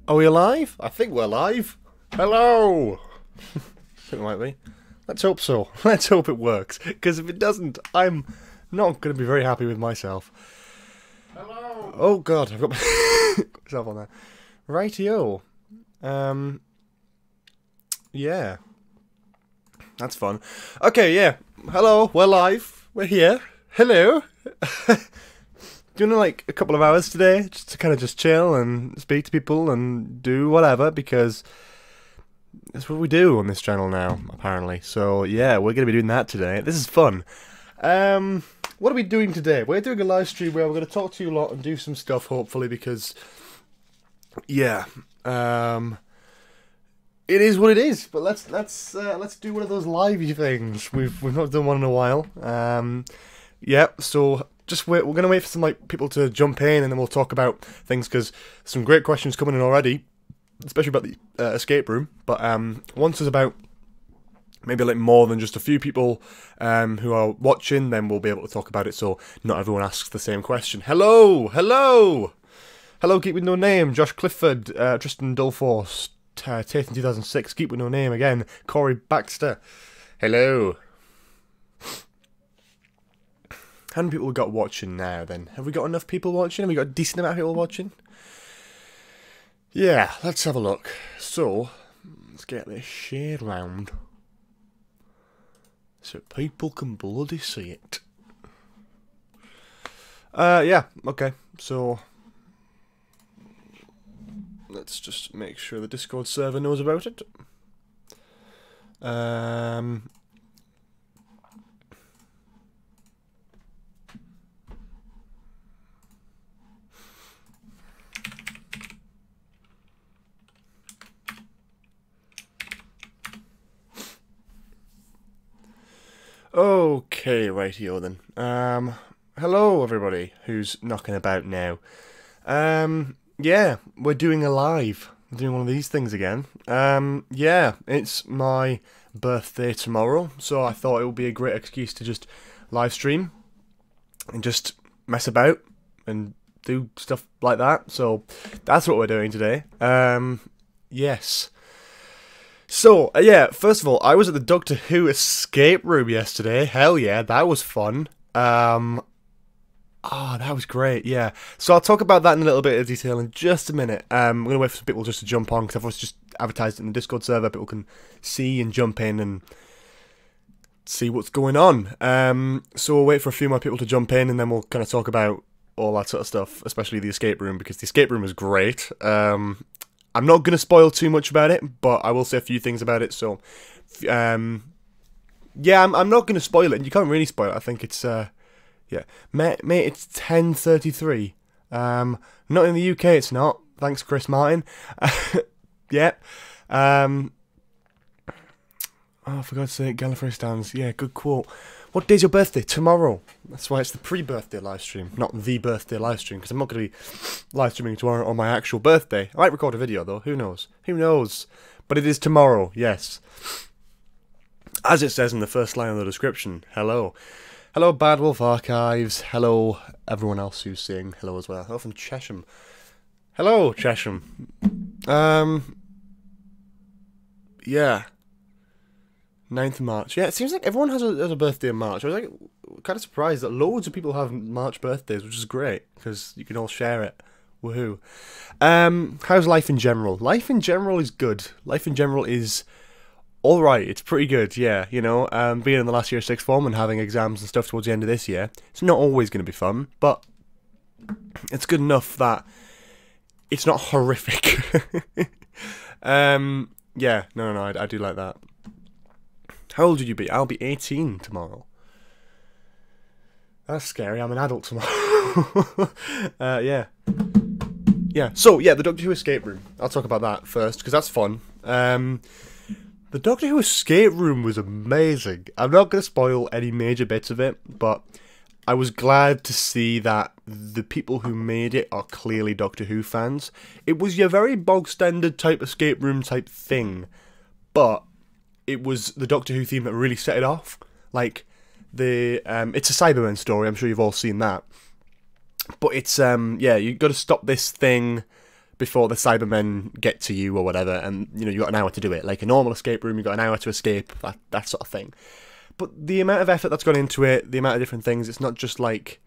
Are we alive? I think we're live. Hello! I think we might be. Let's hope so. Let's hope it works. Because if it doesn't, I'm not going to be very happy with myself. Hello! Oh god, I've got myself on there. Rightio. Yeah. That's fun. Okay, yeah. Hello, we're live. We're here. Hello. Doing like a couple of hours today, just to kind of just chill and speak to people and do whatever, because that's what we do on this channel now, apparently. So yeah, we're going to be doing that today. This is fun. What are we doing today? We're doing a live stream where we're going to talk to you a lot and do some stuff, hopefully, because yeah, it is what it is. But let's do one of those livey things. We've not done one in a while. Yeah, so just wait. We're gonna wait for some people to jump in, and then we'll talk about things, because some great questions coming in already, especially about the escape room. But once there's about maybe more than just a few people who are watching, then we'll be able to talk about it. So not everyone asks the same question. Hello, hello, hello. Keep with no name. Josh Clifford, Tristan Dulforce, Tathan 2006. Keep with no name again. Corey Baxter. Hello. How many people we got watching now, then? Have we got enough people watching? Have we got a decent amount of people watching? Yeah, let's have a look. So, let's get this shared round so people can bloody see it. Yeah, okay. So, let's just make sure the Discord server knows about it. Okay, rightio then. Hello everybody who's knocking about now. Yeah, we're doing a live. We're doing one of these things again. Yeah, it's my birthday tomorrow, so I thought it would be a great excuse to just live stream and just mess about and do stuff like that. So that's what we're doing today. Yes. So, yeah, first of all, I was at the Doctor Who escape room yesterday. Hell yeah, that was fun. Oh, that was great, yeah. So I'll talk about that in a little bit of detail in just a minute. I'm going to wait for some people just to jump on, because I've also just advertised it in the Discord server. People can see and jump in and see what's going on. So we'll wait for a few more people to jump in, and then we'll kind of talk about all that sort of stuff, especially the escape room, because the escape room is great. I'm not going to spoil too much about it, but I will say a few things about it. So, yeah, I'm not going to spoil it, and you can't really spoil it. I think it's, yeah, mate, it's 10:33. Not in the UK, it's not. Thanks, Chris Martin. Yeah. Oh, for God's sake, Gallifrey stands. Yeah, good quote. What day's your birthday? Tomorrow. That's why it's the pre-birthday live stream, not the birthday live stream, because I'm not going to be live streaming tomorrow on my actual birthday. I might record a video, though. Who knows? Who knows? But it is tomorrow, yes. As it says in the first line of the description. Hello. Hello, Bad Wolf Archives. Hello, everyone else who's saying hello as well. Hello from Chesham. Hello, Chesham. Yeah. 9th of March. Yeah, it seems like everyone has a birthday in March. I was like kind of surprised that loads of people have March birthdays, which is great, because you can all share it. Woohoo. How's life in general? Life in general is good. Life in general is alright. It's pretty good, yeah. You know, being in the last year of sixth form and having exams and stuff towards the end of this year, it's not always going to be fun, but it's good enough that it's not horrific. Yeah, no, I do like that. How old would you be? I'll be 18 tomorrow. That's scary. I'm an adult tomorrow. Yeah. Yeah. So, yeah, the Doctor Who escape room. I'll talk about that first, because that's fun. The Doctor Who escape room was amazing. I'm not going to spoil any major bits of it, but I was glad to see that the people who made it are clearly Doctor Who fans. It was your very bog standard type escape room type thing, but it was the Doctor Who theme that really set it off. Like, it's a Cybermen story, I'm sure you've all seen that. But it's, yeah, you've got to stop this thing before the Cybermen get to you or whatever, and you know you got an hour to do it. Like a normal escape room, you got an hour to escape, that sort of thing. But the amount of effort that's gone into it, the amount of different things, it's not just like,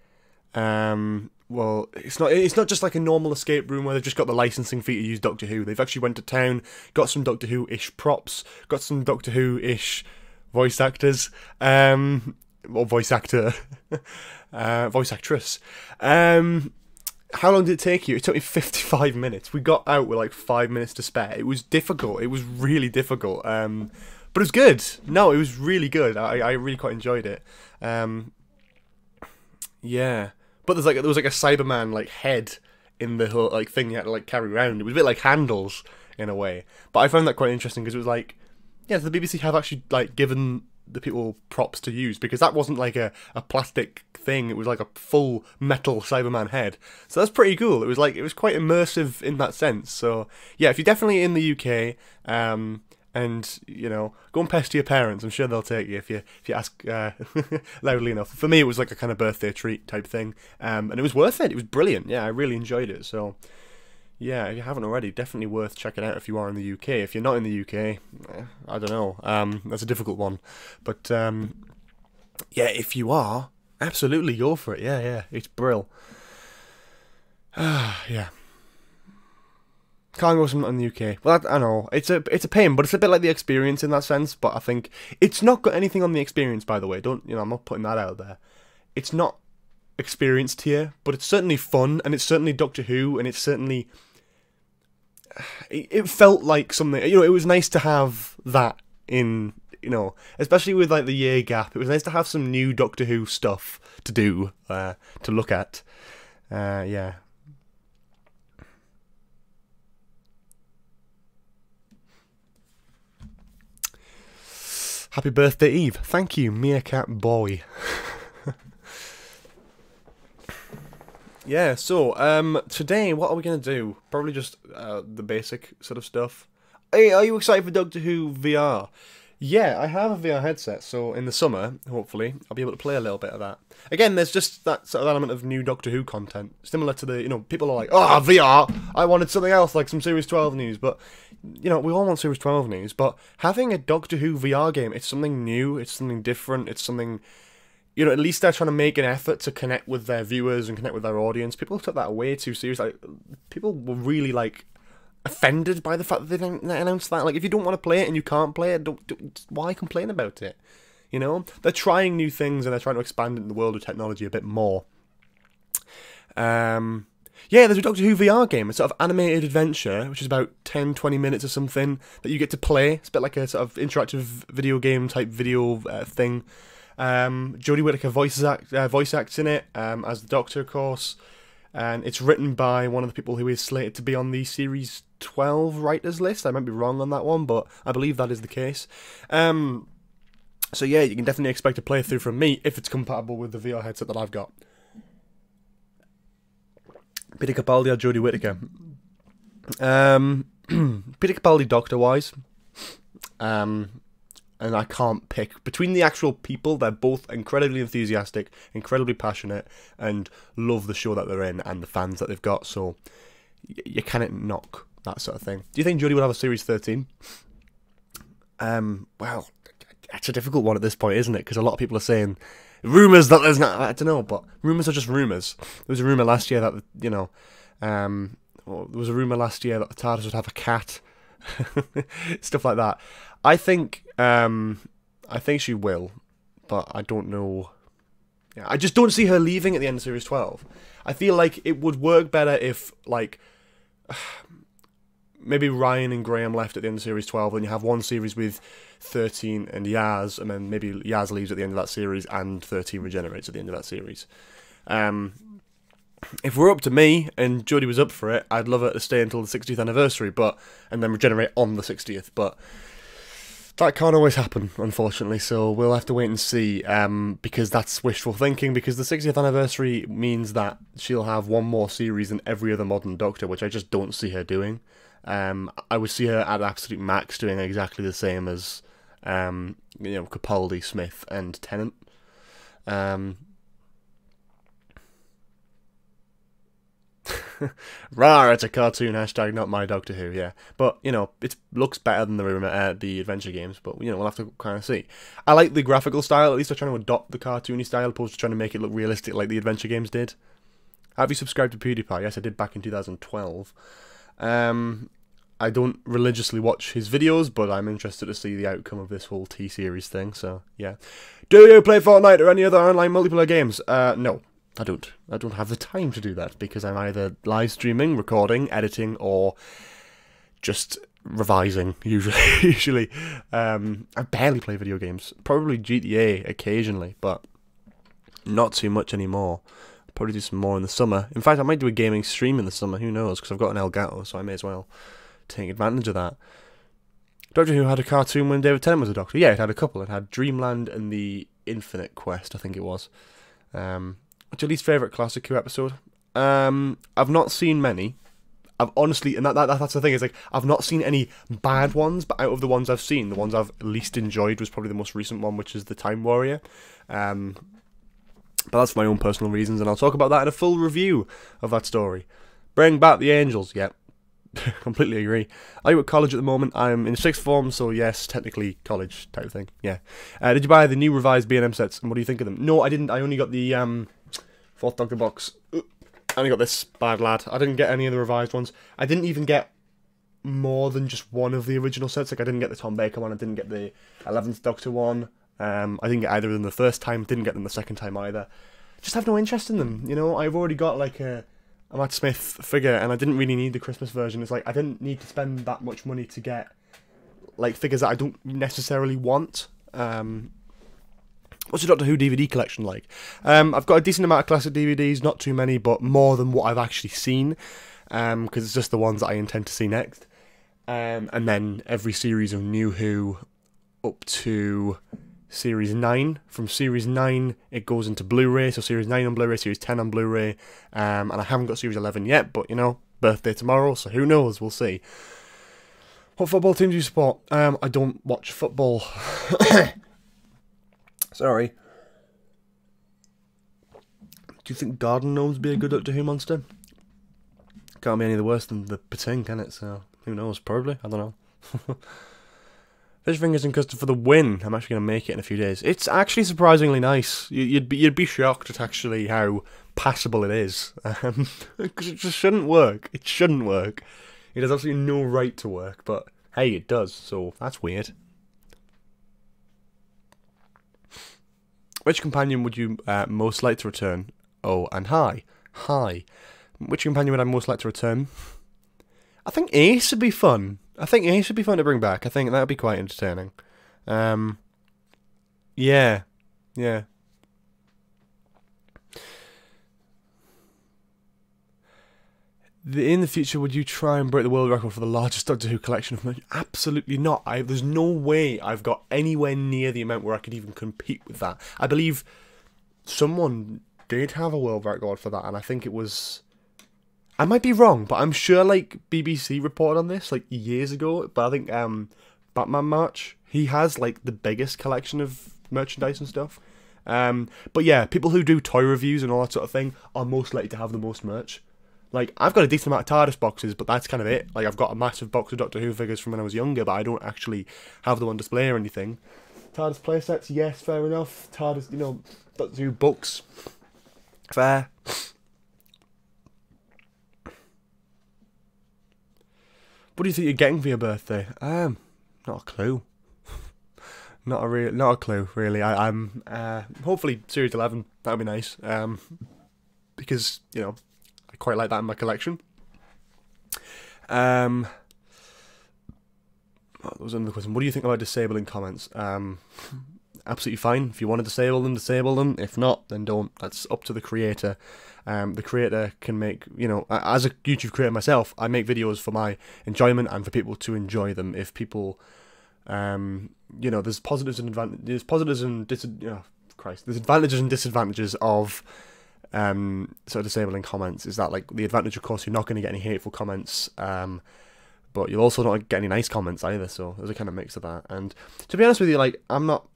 well, it's not just like a normal escape room where they've just got the licensing fee to use Doctor Who. They've actually went to town, got some Doctor Who-ish props, got some Doctor Who-ish voice actors, or voice actor, voice actress. How long did it take you? It took me 55 minutes. We got out with like 5 minutes to spare. It was difficult. It was really difficult. But it was good. No, it was really good. I really quite enjoyed it. Yeah. But there was like a Cyberman like head in the whole like thing you had to like carry around. It was a bit like handles in a way. But I found that quite interesting because it was like, yeah, the BBC have actually like given the people props to use, because that wasn't like a plastic thing. It was like a full metal Cyberman head. So that's pretty cool. It was quite immersive in that sense. So yeah, if you're definitely in the UK, and you know, go and pester your parents. I'm sure they'll take you if you ask loudly enough. For me, it was like a kind of birthday treat type thing, and it was worth it. It was brilliant. Yeah, I really enjoyed it. So yeah, if you haven't already, definitely worth checking out if you are in the UK. If you're not in the UK, I don't know. That's a difficult one. But yeah, if you are, absolutely go for it. Yeah, it's brill. Yeah. Can't go something in the UK. Well, I know it's a pain, but it's a bit like the Experience in that sense. But I think it's not got anything on the Experience, by the way. I'm not putting that out there. It's not Experience tier, but it's certainly fun, and it's certainly Doctor Who, and it's certainly. It felt like something. You know, it was nice to have that in. You know, especially with like the year gap, it was nice to have some new Doctor Who stuff to do, to look at. Yeah. Happy birthday, Eve. Thank you, Meerkat Boy. Yeah, so, today, what are we going to do? Probably just the basic sort of stuff. Hey, are you excited for Doctor Who VR? Yeah, I have a VR headset, so in the summer, hopefully, I'll be able to play a little bit of that. Again, there's just that sort of element of new Doctor Who content, similar to the, you know, people are like, oh, VR, I wanted something else, like some Series 12 news, but, you know, we all want Series 12 news, but having a Doctor Who VR game, it's something new, it's something different, it's something, you know, at least they're trying to make an effort to connect with their viewers and connect with their audience. People took that way too seriously. Like, people were really, like, offended by the fact that they didn't announce that. Like, if you don't want to play it and you can't play it, why complain about it? You know? They're trying new things and they're trying to expand into the world of technology a bit more. Yeah, there's a Doctor Who VR game. It's sort of animated adventure, which is about 10-20 minutes or something that you get to play. It's a bit like a sort of interactive video game type video thing. Jodie Whittaker voice acts in it, as the Doctor, of course. And it's written by one of the people who is slated to be on the Series 12 writers list. I might be wrong on that one, but I believe that is the case. So yeah, you can definitely expect a playthrough from me if it's compatible with the VR headset that I've got. Peter Capaldi or Jodie Whittaker? Peter Capaldi Doctor-wise. And I can't pick. Between the actual people, they're both incredibly enthusiastic, incredibly passionate, and love the show that they're in and the fans that they've got, so you cannot knock that sort of thing. Do you think Jodie would have a Series 13? Well, that's a difficult one at this point, isn't it? Because a lot of people are saying rumours that there's not, I don't know, but rumours are just rumours. There was a rumour last year that, you know, well, there was a rumour last year that the TARDIS would have a cat. Stuff like that. I think she will, but I don't know. Yeah, I just don't see her leaving at the end of Series 12. I feel like it would work better if, like, maybe Ryan and Graham left at the end of Series 12, and you have one series with 13 and Yaz, and then maybe Yaz leaves at the end of that series, and 13 regenerates at the end of that series. If we're up to me, and Jodie was up for it, I'd love her to stay until the 60th anniversary, and then regenerate on the 60th, but that can't always happen, unfortunately, so we'll have to wait and see, because that's wishful thinking, because the 60th anniversary means that she'll have one more series than every other modern Doctor, which I just don't see her doing. I would see her at absolute max doing exactly the same as, you know, Capaldi, Smith, and Tennant. Rah, it's a cartoon, hashtag not my Doctor Who, yeah. But, you know, it looks better than the adventure games, but, you know, we'll have to kind of see. I like the graphical style, at least they're trying to adopt the cartoony style, opposed to trying to make it look realistic like the adventure games did. Have you subscribed to PewDiePie? Yes, I did back in 2012. I don't religiously watch his videos, but I'm interested to see the outcome of this whole T-Series thing, so, yeah. Do you play Fortnite or any other online multiplayer games? No. I don't have the time to do that because I'm either live streaming, recording, editing, or just revising. Usually, I barely play video games. Probably GTA occasionally, but not too much anymore. I'll probably do some more in the summer. In fact, I might do a gaming stream in the summer. Who knows? Because I've got an Elgato, so I may as well take advantage of that. Doctor Who had a cartoon when David Tennant was a Doctor. Yeah, it had a couple. It had Dreamland and the Infinite Quest, I think it was. What's your least favourite Classic Who episode? I've not seen many. I've honestly, and that's the thing, is like, I've not seen any bad ones, but out of the ones I've seen, the ones I've least enjoyed was probably the most recent one, which is the Time Warrior. But that's for my own personal reasons, and I'll talk about that in a full review of that story. Bring back the Angels, yep. Completely agree. Are you at college at the moment? I'm in 6th form, so yes, technically college type of thing, yeah. Did you buy the new revised B&M sets, and what do you think of them? No, I didn't. I only got the 4th Doctor box. I only got this, bad lad. I didn't get any of the revised ones. I didn't even get more than just one of the original sets. Like, I didn't get the Tom Baker one, I didn't get the 11th Doctor one. I didn't get either of them the first time, didn't get them the second time either. Just have no interest in them, you know? I've already got, like, a Matt Smith figure, and I didn't really need the Christmas version. It's like, I didn't need to spend that much money to get, like, figures that I don't necessarily want. What's your Doctor Who DVD collection like? I've got a decent amount of classic DVDs, not too many, but more than what I've actually seen, because it's just the ones that I intend to see next. And then every series of New Who up to Series 9. From Series 9, it goes into Blu-ray, so Series 9 on Blu-ray, Series 10 on Blu-ray, and I haven't got Series 11 yet, but, you know, birthday tomorrow, so who knows, we'll see. What football team do you support? I don't watch football. Sorry. Do you think garden gnomes would be a good Doctor Who monster? Can't be any the worse than the Pating, can it? So, who knows? Probably. I don't know. Fish fingers and custard for the win. I'm actually going to make it in a few days. It's actually surprisingly nice. You'd be shocked at actually how passable it is. Because it just shouldn't work. It shouldn't work. It has absolutely no right to work, but hey, it does, so that's weird. Which companion would you most like to return? Oh, and hi. Hi. Which companion would I most like to return? I think Ace would be fun. I think Ace would be fun to bring back. I think that would be quite entertaining. Yeah. Yeah. In the future, would you try and break the world record for the largest Doctor Who collection of merch? Absolutely not. There's no way I've got anywhere near the amount where I could even compete with that. I believe someone did have a world record for that, and I think it was... I might be wrong, but I'm sure, like, BBC reported on this, like, years ago. But I think Batman March, he has, like, the biggest collection of merchandise and stuff. But yeah, people who do toy reviews and all that sort of thing are most likely to have the most merch. Like, I've got a decent amount of TARDIS boxes, but that's kind of it. Like, I've got a massive box of Doctor Who figures from when I was younger, but I don't actually have them on display or anything. TARDIS playsets, yes, fair enough. TARDIS, you know, Doctor Who books, fair. What do you think you're getting for your birthday? Not a clue. Not a clue, really. I'm hopefully Series 11. That'd be nice. Because, you know, I quite like that in my collection. What was another question? What do you think about disabling comments? Absolutely fine. If you want to disable them, disable them. If not, then don't. That's up to the creator. The creator can make, you know, as a YouTube creator myself, I make videos for my enjoyment and for people to enjoy them. If people, you know, there's positives and advantages. There's advantages and disadvantages of sort of disabling comments. Is that, like, the advantage, of course, you're not going to get any hateful comments, but you'll also not get any nice comments either. So there's a kind of mix of that. And to be honest with you, like, I'm not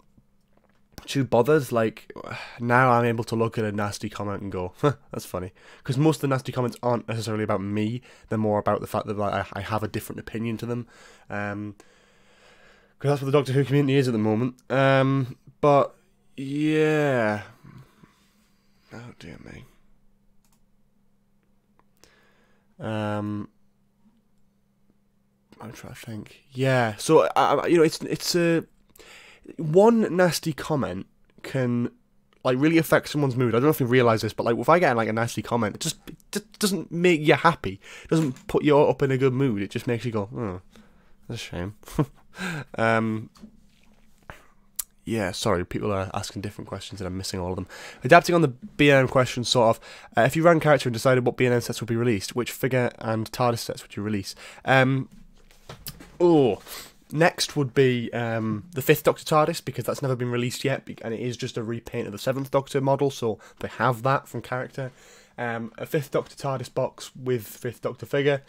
too bothered. Like, now I'm able to look at a nasty comment and go, huh, that's funny. Because most of the nasty comments aren't necessarily about me. They're more about the fact that like, I have a different opinion to them. Because that's what the Doctor Who community is at the moment. But, yeah. Oh, dear me. I'm trying to think. Yeah, so, you know, it's a... One nasty comment can, like, really affect someone's mood. I don't know if you realise this, but, like, if I get, like, a nasty comment, it just doesn't make you happy. It doesn't put you up in a good mood. It just makes you go, oh, that's a shame. Yeah, sorry, people are asking different questions and I'm missing all of them. Adapting on the B&M question, sort of, if you ran character and decided what B&M sets would be released, which figure and TARDIS sets would you release? Next would be the 5th Doctor TARDIS, because that's never been released yet, and it is just a repaint of the 7th Doctor model, so they have that from character. A 5th Doctor TARDIS box with 5th Doctor figure.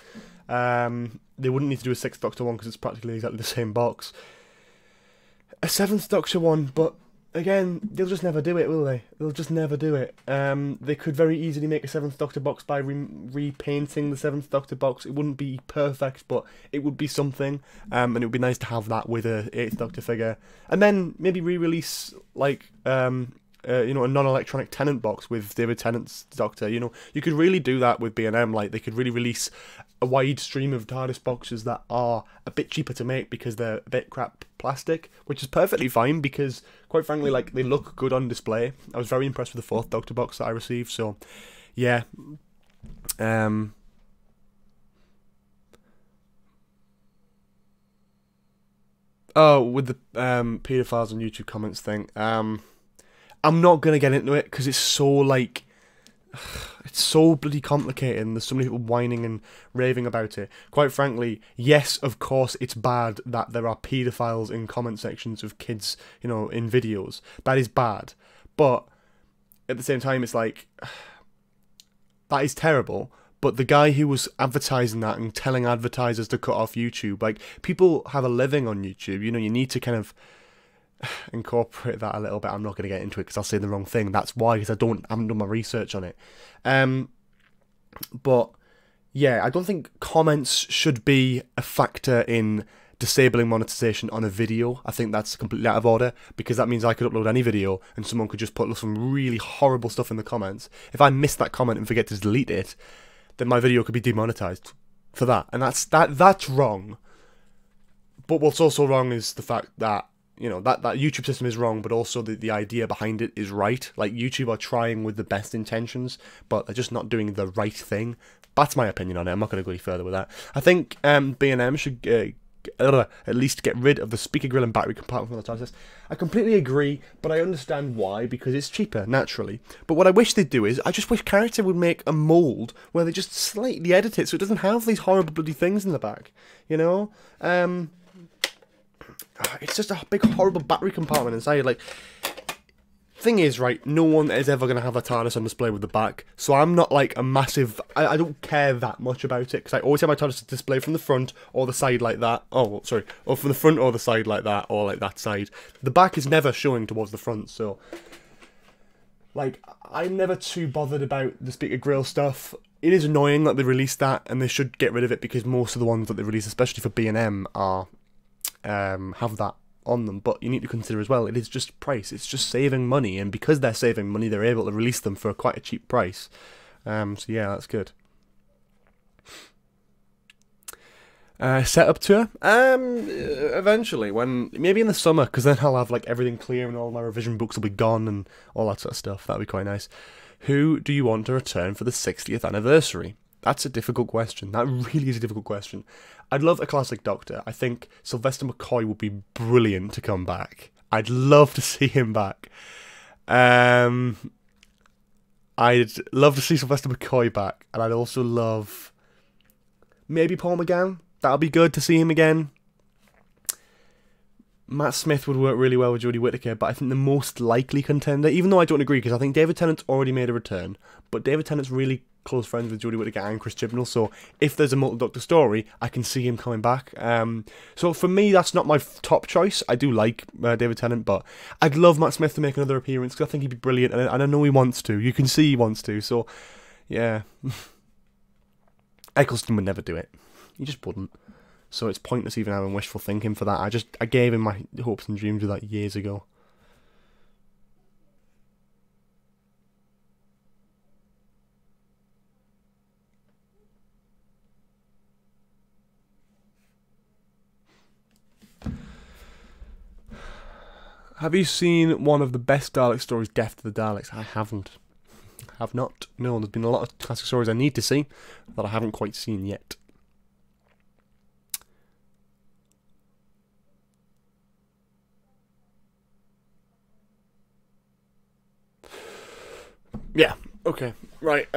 They wouldn't need to do a 6th Doctor one because it's practically exactly the same box. A 7th Doctor one, but again, they'll just never do it, will they? They'll just never do it. They could very easily make a 7th Doctor box by repainting the 7th Doctor box. It wouldn't be perfect, but it would be something. And it would be nice to have that with a 8th Doctor figure. And then maybe re-release, like, you know, a non-electronic Tennant box with David Tennant's Doctor. You know, you could really do that with B&M. Like, they could really release a wide stream of TARDIS boxes that are a bit cheaper to make because they're a bit crap plastic, which is perfectly fine because, quite frankly, like, they look good on display. I was very impressed with the 4th Doctor box that I received, so, yeah. Oh, with the paedophiles on YouTube comments thing, I'm not going to get into it because it's so, like, it's so bloody complicated and there's so many people whining and raving about it. Quite frankly, yes, of course, it's bad that there are paedophiles in comment sections of kids, you know, in videos. That is bad. But at the same time, it's like, that is terrible. But the guy who was advertising that and telling advertisers to cut off YouTube, like, people have a living on YouTube. You know, you need to kind of incorporate that a little bit. I'm not going to get into it because I'll say the wrong thing. That's why, because I haven't done my research on it. But yeah, I don't think comments should be a factor in disabling monetization on a video. I think that's completely out of order because that means I could upload any video and someone could just put some really horrible stuff in the comments. If I miss that comment and forget to delete it, then my video could be demonetized for that, and that's wrong. But what's also wrong is the fact that, you know, that YouTube system is wrong, but also the idea behind it is right. Like, YouTube are trying with the best intentions, but they're just not doing the right thing. That's my opinion on it. I'm not going to go any further with that. I think B&M should at least get rid of the speaker grill and battery compartment from the TARDIS. I completely agree, but I understand why, because it's cheaper, naturally. But what I wish they'd do is, I just wish Character would make a mould where they just slightly edit it so it doesn't have these horrible bloody things in the back, you know? It's just a big horrible battery compartment inside. Like, thing is, right, no one is ever going to have a TARDIS on display with the back, so I'm not like a massive, I don't care that much about it, because I always have my TARDIS display from the front or the side like that. Oh, sorry, or from the front or the side like that, or like that side. The back is never showing towards the front, so, like, I'm never too bothered about the speaker grill stuff. It is annoying that they released that, and they should get rid of it, because most of the ones that they release, especially for B&M, are have that on them. But you need to consider as well, it is just price. It's just saving money, and because they're saving money, they're able to release them for quite a cheap price. So yeah, that's good. Setup tour? Eventually, when maybe in the summer, because then I'll have like everything clear and all my revision books will be gone and all that sort of stuff. That'd be quite nice. Who do you want to return for the 60th anniversary? That's a difficult question. That really is a difficult question. I'd love a classic Doctor. I think Sylvester McCoy would be brilliant to come back. I'd love to see him back. I'd love to see Sylvester McCoy back, and I'd also love maybe Paul McGann. That'll be good to see him again. Matt Smith would work really well with Jodie Whittaker, but I think the most likely contender, even though I don't agree, because I think David Tennant's already made a return, but David Tennant's really close friends with Jodie Whittaker and Chris Chibnall, so if there's a multi-Doctor story, I can see him coming back. So for me, that's not my top choice. I do like David Tennant, but I'd love Matt Smith to make another appearance, because I think he'd be brilliant, and I know he wants to. You can see he wants to, so yeah. Eccleston would never do it. He just wouldn't. So it's pointless even having wishful thinking for that. I gave him my hopes and dreams of that years ago. Have you seen one of the best Dalek stories, Death to the Daleks? I haven't. Have not. No, there's been a lot of classic stories I need to see that I haven't quite seen yet. Yeah, okay. Right,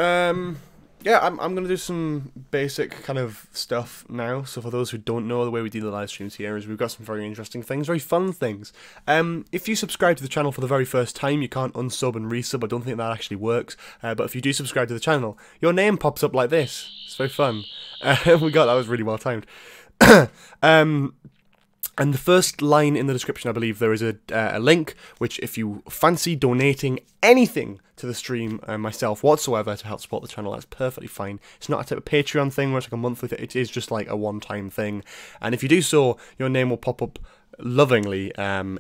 yeah, I'm going to do some basic kind of stuff now. So for those who don't know, the way we do the live streams here is we've got some very interesting things, very fun things. If you subscribe to the channel for the very first time, you can't unsub and resub. I don't think that actually works. But if you do subscribe to the channel, your name pops up like this. It's very fun. That was really well timed. And the first line in the description, I believe, there is a link, which if you fancy donating anything to the stream myself whatsoever to help support the channel, that's perfectly fine. It's not a type of Patreon thing where it's like a monthly thing. It is just like a one-time thing. And if you do so, your name will pop up lovingly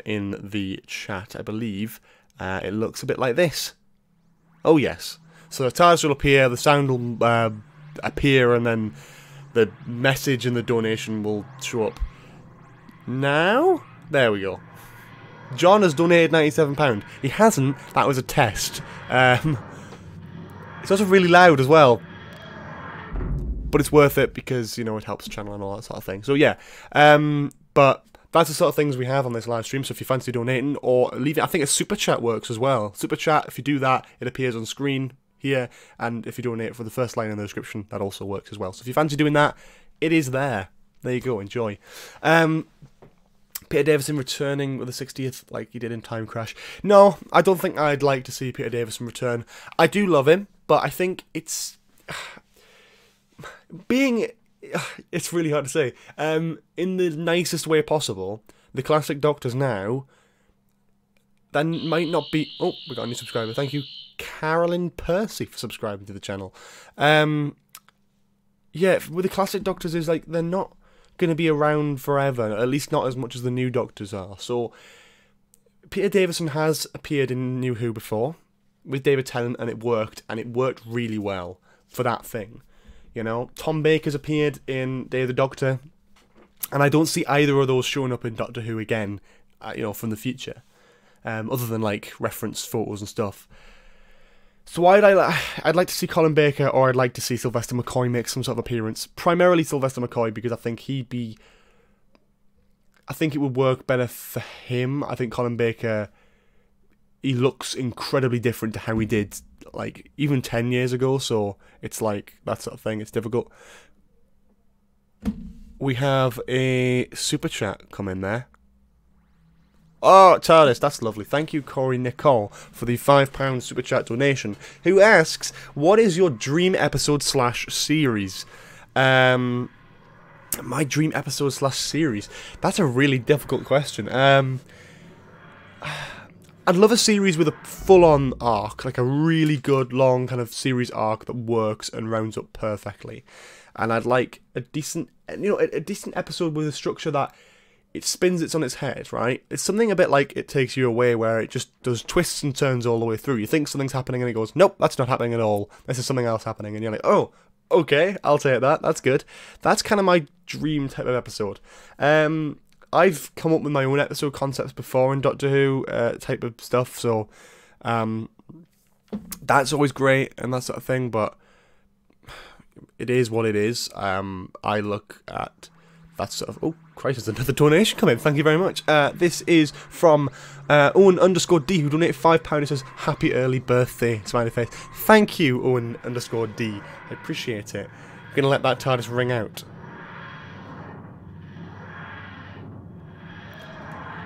in the chat, I believe. It looks a bit like this. Oh, yes. So the TARDIS will appear, the sound will appear, and then the message and the donation will show up. Now, there we go. John has donated £97. He hasn't. That was a test. It's also really loud as well, but it's worth it because it helps the channel and all that sort of thing. So yeah, but that's the sort of things we have on this live stream. So if you fancy donating or leaving, I think a super chat works as well. Super chat. If you do that, it appears on screen here, and if you donate for the first line in the description, that also works as well. So if you fancy doing that, it is there. There you go. Enjoy. Peter Davison returning with the 60th like he did in Time Crash. No, I don't think I'd like to see Peter Davison return. I do love him, but I think it's it's really hard to say. In the nicest way possible, the classic Doctors now, that might not be... Oh, we got a new subscriber. Thank you, Carolyn Percy, for subscribing to the channel. Yeah, with the classic Doctors, is like they're not going to be around forever, at least not as much as the new Doctors are. So Peter Davison has appeared in New Who before with David Tennant, and it worked really well for that thing. Tom Baker's appeared in Day of the Doctor, and I don't see either of those showing up in Doctor Who again, from the future, other than like reference photos and stuff. So I'd like to see Colin Baker, or I'd like to see Sylvester McCoy make some sort of appearance. Primarily Sylvester McCoy, because I think it would work better for him. I think Colin Baker, he looks incredibly different to how he did, like, even 10 years ago, so it's like, that sort of thing, it's difficult. We have a super chat come in there. Oh, TARDIS, that's lovely. Thank you, Corey Nicole, for the £5 super chat donation, who asks, what is your dream episode / series? My dream episode / series? That's a really difficult question. I'd love a series with a full-on arc, like a really good, long kind of series arc that works and rounds up perfectly. And I'd like a decent, a decent episode with a structure that it spins it on its head, right? It's something a bit like It Takes You Away, where it just does twists and turns all the way through. You think something's happening and it goes, nope, that's not happening at all. This is something else happening. And you're like, oh, okay, I'll take that. That's good. That's kind of my dream type of episode. I've come up with my own episode concepts before in Doctor Who type of stuff, so that's always great and that sort of thing, but it is what it is. I look at that sort of... Oh, Christ, there's another donation coming. Thank you very much. This is from Owen_D, who donated £5. It says, happy early birthday, smiley face. Thank you, Owen_D. I appreciate it. I'm going to let that TARDIS ring out.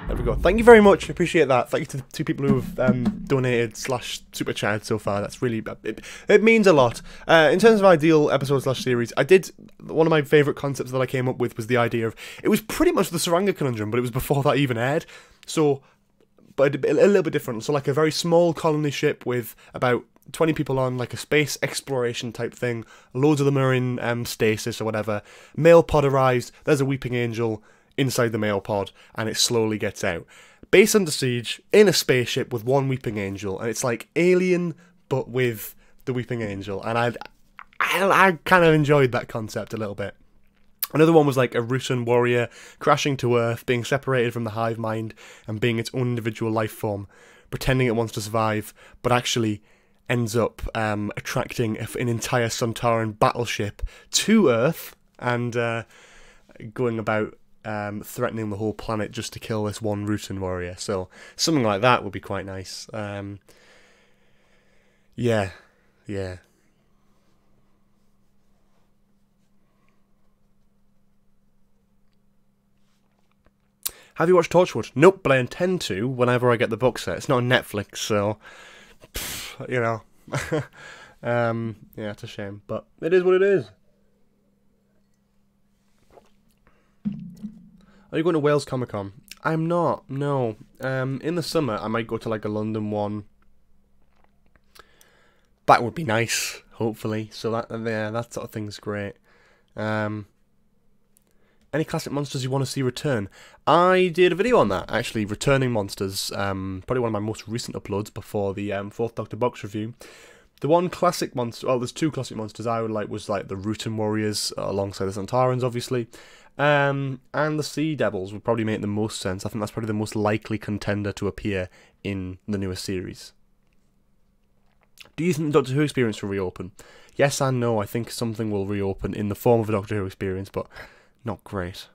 There we go. Thank you very much. Appreciate that. Thank you to the 2 people who have donated / super chatted so far. That's really it means a lot. In terms of ideal episode / series, one of my favourite concepts that I came up with was the idea of, it was pretty much the Saranga conundrum, but it was before that even aired. So, but a little bit different. So like a very small colony ship with about 20 people on, like a space exploration type thing. Loads of them are in stasis or whatever. Mail pod arrives. There's a weeping angel inside the mail pod, and it slowly gets out. Base under siege, in a spaceship with 1 weeping angel, and it's like Alien, but with the weeping angel. And I kind of enjoyed that concept a little bit. Another one was like a Rutan warrior crashing to Earth, being separated from the hive mind, and being its own individual life form, pretending it wants to survive, but actually ends up attracting an entire Sontaran battleship to Earth, and going about threatening the whole planet just to kill this one Rutan warrior. So something like that would be quite nice. Yeah. Have you watched Torchwood? Nope, but I intend to whenever I get the box set. It's not on Netflix, so you know. Yeah, it's a shame, but it is what it is. Are you going to Wales Comic Con? I'm not, no. In the summer, I might go to like a London one. That would be nice, hopefully. So that sort of thing's great. Any classic monsters you want to see return? I did a video on that, actually, returning monsters. Probably one of my most recent uploads before the 4th Doctor box review. The one classic monster, well, there's 2 classic monsters I would like, was like the Rutan warriors alongside the Sontarans, obviously. And the Sea Devils would probably make the most sense. I think that's probably the most likely contender to appear in the newest series. Do you think the Doctor Who experience will reopen? Yes and no. I think something will reopen in the form of a Doctor Who experience, but not great.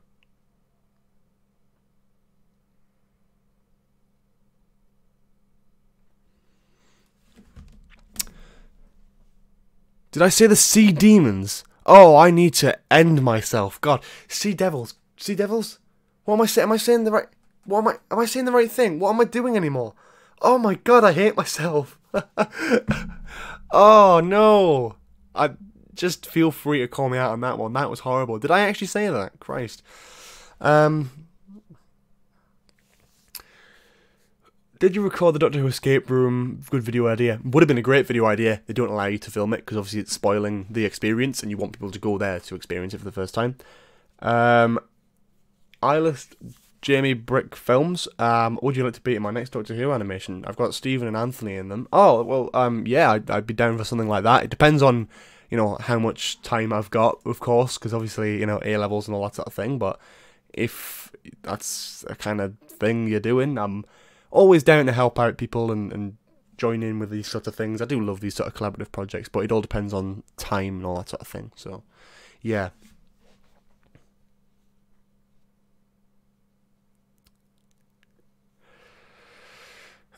Did I say the Sea Demons? Oh, I need to end myself. God, Sea Devils. Sea Devils? What am I saying? Am I saying the right... Am I saying the right thing? What am I doing anymore? Oh my god, I hate myself. Oh, no. Just feel free to call me out on that one. That was horrible. Did I actually say that? Christ. Did you record the Doctor Who escape room? Good video idea. Would have been a great video idea. They don't allow you to film it because obviously it's spoiling the experience and you want people to go there to experience it for the first time. I list Jamie Brick films. Would you like to be in my next Doctor Who animation? I've got Stephen and Anthony in them. Oh, well, yeah, I'd be down for something like that. It depends on, you know, how much time I've got, of course, because obviously, you know, A-levels and all that sort of thing, but if that's a kind of thing you're doing, I'm always down to help out people and join in with these sort of things. I do love these sort of collaborative projects, but it all depends on time and all that sort of thing, so, yeah.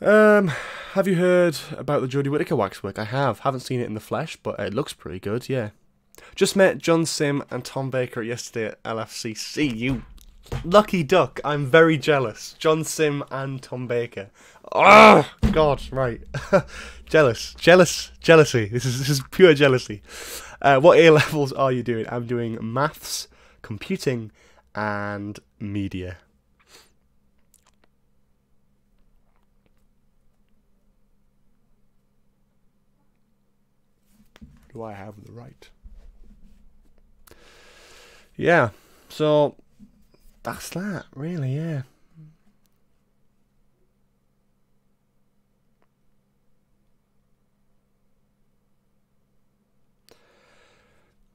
Have you heard about the Jodie Whittaker waxwork? I haven't seen it in the flesh, but it looks pretty good, yeah. Just met John Sim and Tom Baker yesterday at LFCC. You lucky duck, I'm very jealous. John Sim and Tom Baker. Oh, God, right. Jealousy. This is pure jealousy. What A-levels are you doing? I'm doing maths, computing, and media. Do I have the right? Yeah, so that's that, really, yeah.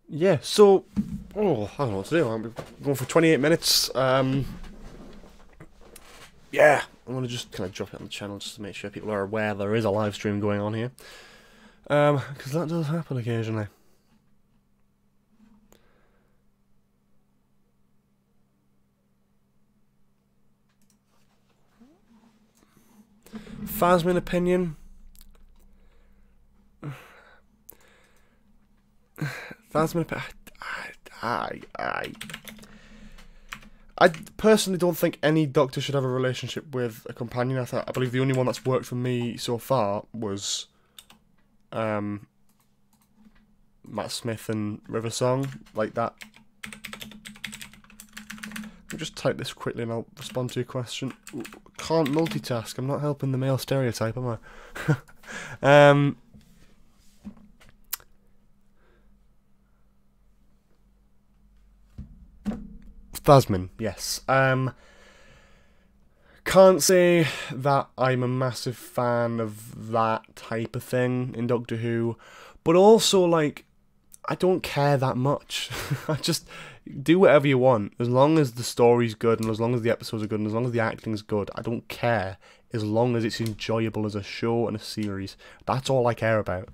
Yeah, so, I don't know what to do. I'm going for 28 minutes. Yeah, I want to just kind of drop it on the channel just to make sure people are aware there is a live stream going on here. Because that does happen occasionally. Phasmin opinion. Phasmin opinion. I personally don't think any Doctor should have a relationship with a companion. I believe the only one that's worked for me so far was Matt Smith and River Song, like that. I'll just type this quickly and I'll respond to your question. Ooh, can't multitask. I'm not helping the male stereotype, am I? Thasmin, yes. Can't say that I'm a massive fan of that type of thing in Doctor Who, but also, like, I don't care that much. I just do whatever you want. As long as the story's good, and as long as the episodes are good, and as long as the acting's good, I don't care. As long as it's enjoyable as a show and a series. That's all I care about.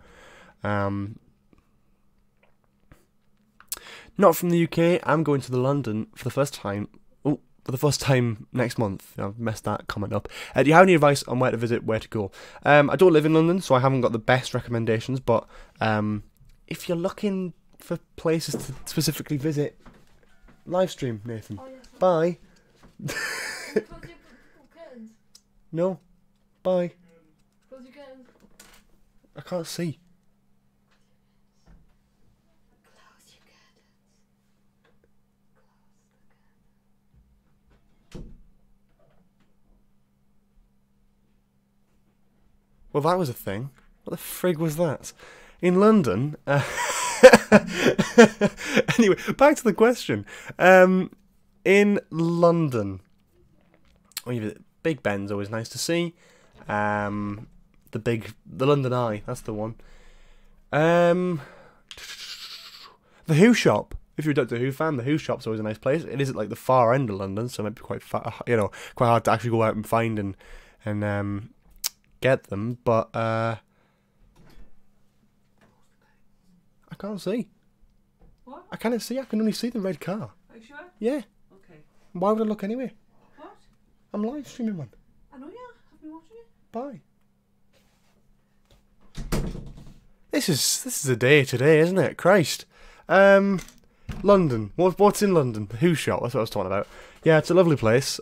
Not from the UK. I'm going to the London for the first time. Oh, for the first time next month. I've messed that comment up. Do you have any advice on where to visit, where to go? I don't live in London, so I haven't got the best recommendations, but if you're looking for places to specifically visit, livestream, Nathan. Oh, yes, bye. No. Bye. I can't see. Well, that was a thing. What the frig was that? In London... Anyway, back to the question. In London... Big Ben's always nice to see. The London Eye, that's the one. The Who Shop. If you're a Doctor Who fan, the Who Shop's always a nice place. It is at like the far end of London, so it might be quite quite hard to actually go out and find and get them. But I can't see. What? I can't see. I can only see the red car. Are you sure? Yeah. Okay. Why would I look anyway? What? I'm live streaming, man. I know you are. Have been watching it. Bye. This is a day today, isn't it? Christ. London. What's in London? The Who Shop. That's what I was talking about. Yeah, it's a lovely place.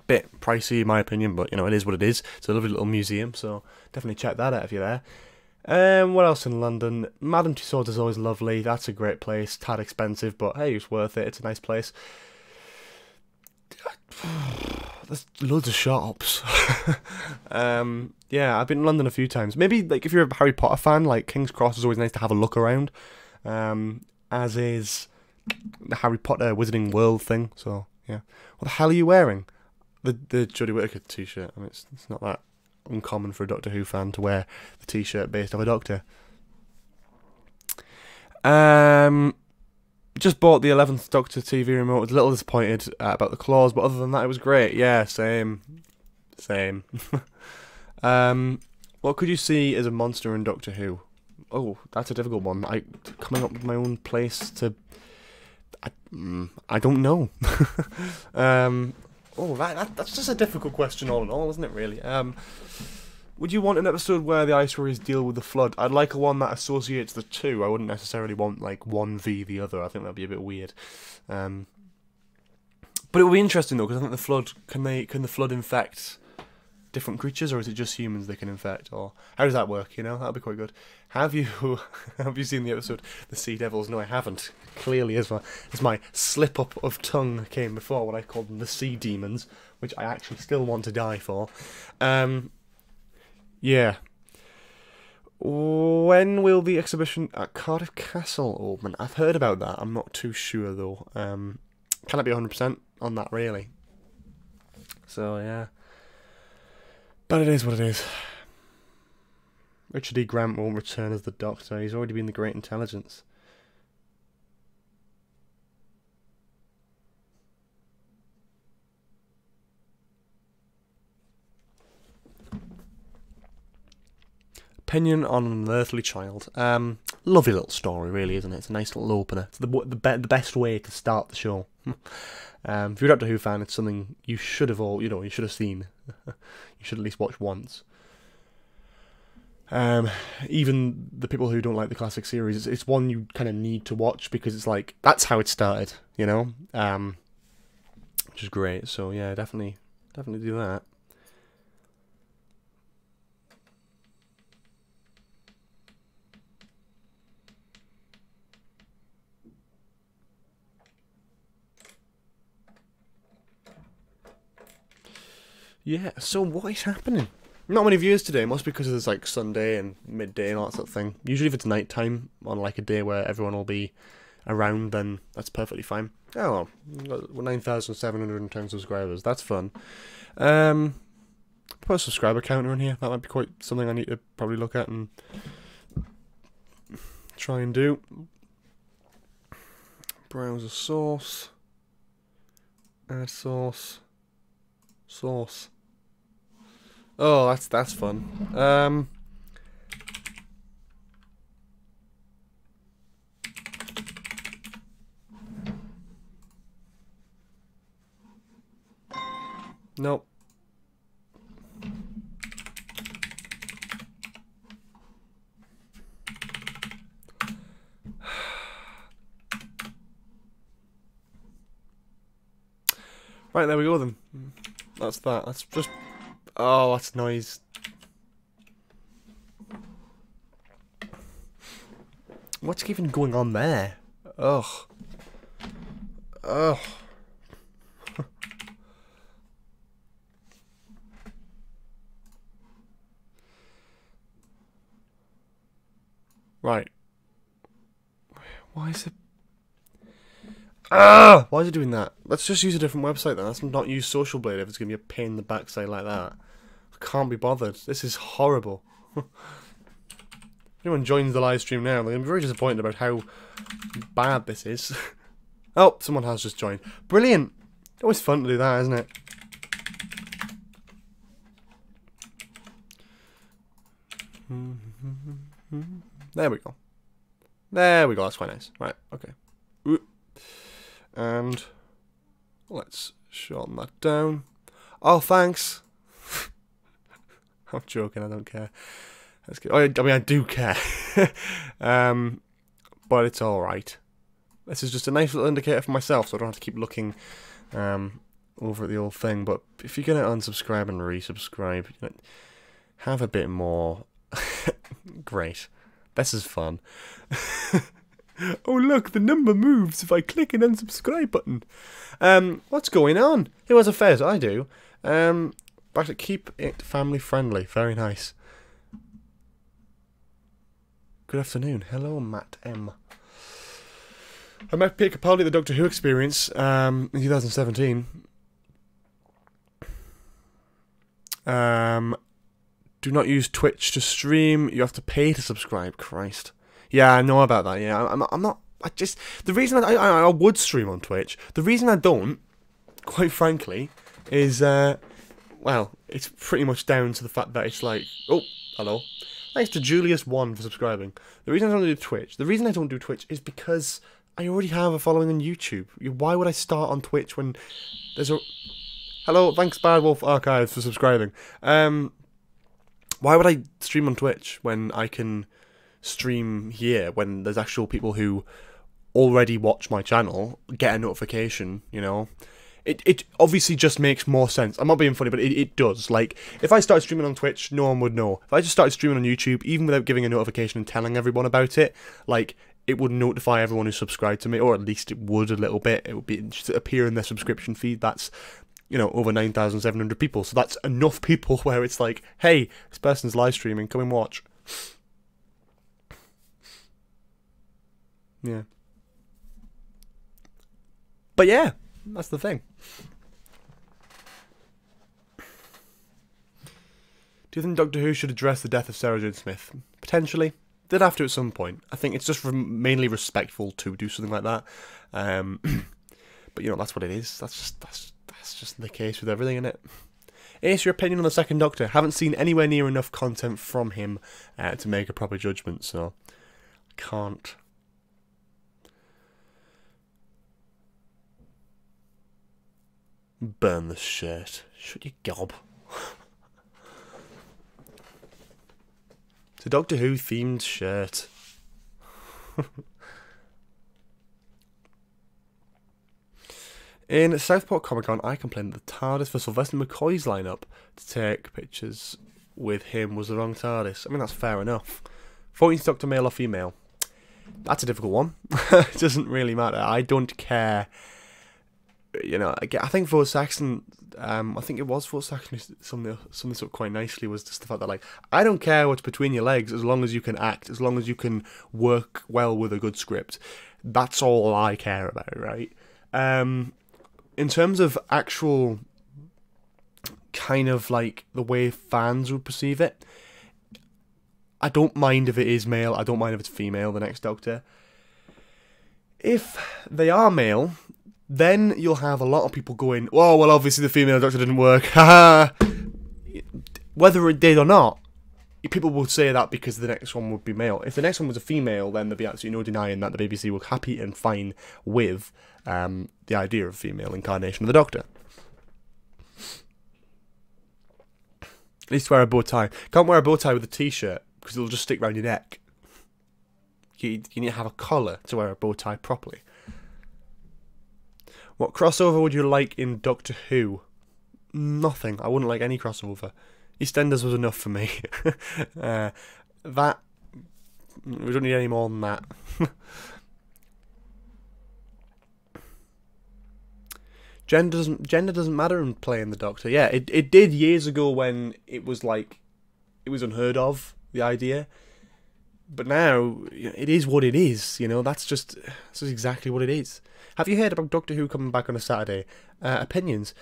Bit pricey in my opinion, but you know, it is what it is. It's a lovely little museum, so definitely check that out if you're there. What else in London? Madame Tussauds is always lovely. That's a great place. Tad expensive, but hey, it's worth it. It's a nice place. There's loads of shops. Yeah, I've been in London a few times. Maybe like if you're a Harry Potter fan, like King's Cross is always nice to have a look around. As is the Harry Potter Wizarding World thing. So yeah, what the hell are you wearing? The Jodie Whittaker t-shirt. I mean, it's not that uncommon for a Doctor Who fan to wear the t-shirt based off a Doctor. Just bought the 11th Doctor TV remote. I was a little disappointed about the claws, but other than that, it was great. Yeah, same. What could you see as a monster in Doctor Who? Oh, that's a difficult one. Coming up with my own place to... I don't know. That's just a difficult question all in all, isn't it, really? Would you want an episode where the Ice Warriors deal with the Flood? I'd like a one that associates the two. I wouldn't necessarily want, like, one v the other. I think that'd be a bit weird. But it would be interesting, though, because I think the Flood... Can the Flood infect different creatures, or is it just humans they can infect? Or how does that work, you know? That'd be quite good. Have you seen the episode The Sea Devils? No, I haven't. Clearly, as my slip-up of tongue came before when I called them the Sea Demons, which I actually still want to die for. Yeah. When will the exhibition at Cardiff Castle open? I've heard about that. I'm not too sure, though. Can I be 100% on that, really? So, yeah. But it is what it is. Richard E. Grant won't return as the Doctor. He's already been the Great Intelligence. Opinion on An Unearthly Child. Lovely little story, really, isn't it? It's a nice little opener. It's the best way to start the show. If you're a Doctor Who fan, it's something you should have you should have seen. You should at least watch once. Even the people who don't like the classic series, it's one you kind of need to watch because it's like that's how it started, you know. which is great. So yeah, definitely do that. Yeah, so what is happening? Not many viewers today, must be because it's like Sunday and midday and all that sort of thing. Usually if it's night time on like a day where everyone will be around, then that's perfectly fine. Oh well, 9,710 subscribers, that's fun. Put a subscriber counter in here, that might be quite something I need to probably look at and try and do. Browser source. Add source. Source. Oh, that's fun. Nope. Right, there we go then. That's that. That's just... Oh, that's noise. What's even going on there? Ugh. Ugh. Right. Why is it... Ah! Why is it doing that? Let's just use a different website then. Let's not use Social Blade if it's going to be a pain in the backside like that. I can't be bothered. This is horrible. If anyone joins the live stream now, they're going to be very disappointed about how bad this is. Oh, someone has just joined. Brilliant! Always fun to do that, isn't it? There we go. There we go, that's quite nice. Right, okay. And let's shorten that down. Oh, thanks. I'm joking, I don't care. That's good. I mean, I do care. But it's alright. This is just a nice little indicator for myself, so I don't have to keep looking over at the old thing. But if you're going to unsubscribe and resubscribe, you know, have a bit more. Great. This is fun. Oh look, the number moves if I click an unsubscribe button. What's going on? Who has a Fez? I do. But to keep it family friendly. Very nice. Good afternoon. Hello, Matt M. I met Peter Capaldi at the Doctor Who Experience in 2017. Do not use Twitch to stream. You have to pay to subscribe. Christ. Yeah, I know about that. Yeah, I'm not. I just the reason I would stream on Twitch. The reason I don't, quite frankly, is well, it's pretty much down to the fact that it's like, oh, hello. Thanks to Julius1 for subscribing. The reason I don't do Twitch, is because I already have a following on YouTube. Why would I start on Twitch when there's a... Hello, thanks Bad Wolf Archives for subscribing. Why would I stream on Twitch when I can stream here, when there's actual people who already watch my channel, get a notification, you know? It obviously just makes more sense. I'm not being funny, but it does. Like, if I started streaming on Twitch, no one would know. If I just started streaming on YouTube, even without giving a notification and telling everyone about it, like, it would notify everyone who subscribed to me, or at least it would a little bit. It would be just appear in their subscription feed. That's, you know, over 9,700 people. So that's enough people where it's like, hey, this person's live streaming, come and watch. Yeah. But yeah, that's the thing. Do you think Doctor Who should address the death of Sarah Jane Smith? Potentially. They'd have to at some point. I think it's just mainly respectful to do something like that. But you know, that's what it is. That's just the case with everything, isn't it? Ace, your opinion on the second Doctor? Haven't seen anywhere near enough content from him to make a proper judgment, so can't. Burn the shirt. Shut your gob. It's a Doctor Who themed shirt. In Southport Comic Con, I complained that the TARDIS for Sylvester McCoy's lineup to take pictures with him was the wrong TARDIS. I mean, that's fair enough. 14th Doctor, male or female? That's a difficult one. It doesn't really matter. I don't care. You know, I think for Saxon, I think it was for Saxon, something sort of quite nicely was just the fact that, like, I don't care what's between your legs as long as you can act, as long as you can work well with a good script. That's all I care about, right? In terms of actual kind of like the way fans would perceive it, I don't mind if it is male, I don't mind if it's female, the next Doctor. If they are male, then you'll have a lot of people going, oh, well, obviously the female Doctor didn't work, haha. Whether it did or not, people would say that because the next one would be male. If the next one was a female, then there'd be absolutely no denying that the BBC were happy and fine with the idea of female incarnation of the Doctor. At least wear a bow tie. Can't wear a bow tie with a t-shirt because it'll just stick around your neck. You need to have a collar to wear a bow tie properly. What crossover would you like in Doctor Who? Nothing. I wouldn't like any crossover. EastEnders was enough for me. That we don't need any more than that. Gender doesn't matter in playing the Doctor. Yeah, it did years ago when it was like it was unheard of, the idea. But now it is what it is. You know, that's just exactly what it is. Have you heard about Doctor Who coming back on a Saturday? Opinions.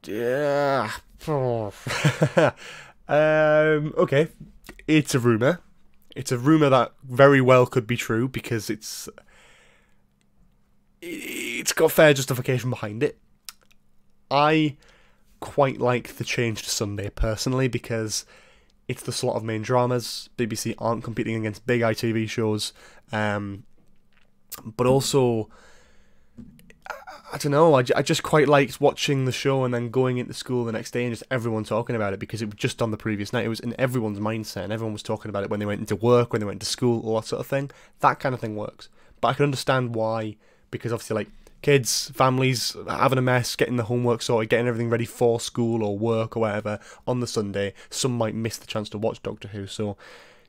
Yeah. Okay. It's a rumour. It's a rumour that very well could be true because it's got fair justification behind it. I quite like the change to Sunday personally because it's the slot of main dramas. BBC aren't competing against big ITV shows, but also I don't know, I just quite liked watching the show and then going into school the next day and just everyone talking about it because it was just on the previous night. It was in everyone's mindset and everyone was talking about it when they went into work, when they went to school, all that sort of thing. That kind of thing works. But I can understand why, because obviously, like, kids, families, having a mess, getting the homework sorted, getting everything ready for school or work or whatever on the Sunday, some might miss the chance to watch Doctor Who, so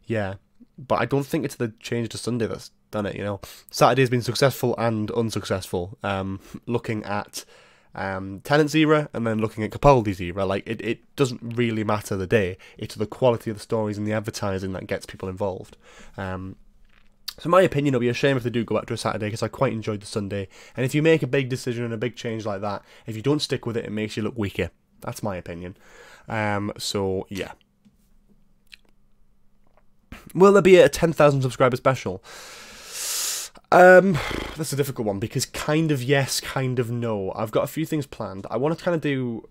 yeah. But I don't think it's the change to Sunday that's done it, you know. Saturday's been successful and unsuccessful. Looking at Tennant's era and then looking at Capaldi's era, like, it doesn't really matter the day. It's the quality of the stories and the advertising that gets people involved. So in my opinion, it'll be a shame if they do go back to a Saturday because I quite enjoyed the Sunday. And if you make a big decision and a big change like that, if you don't stick with it, it makes you look weaker. That's my opinion. So, yeah. Will there be a 10,000 subscriber special? That's a difficult one because kind of yes, kind of no. I've got a few things planned. I want to kind of do,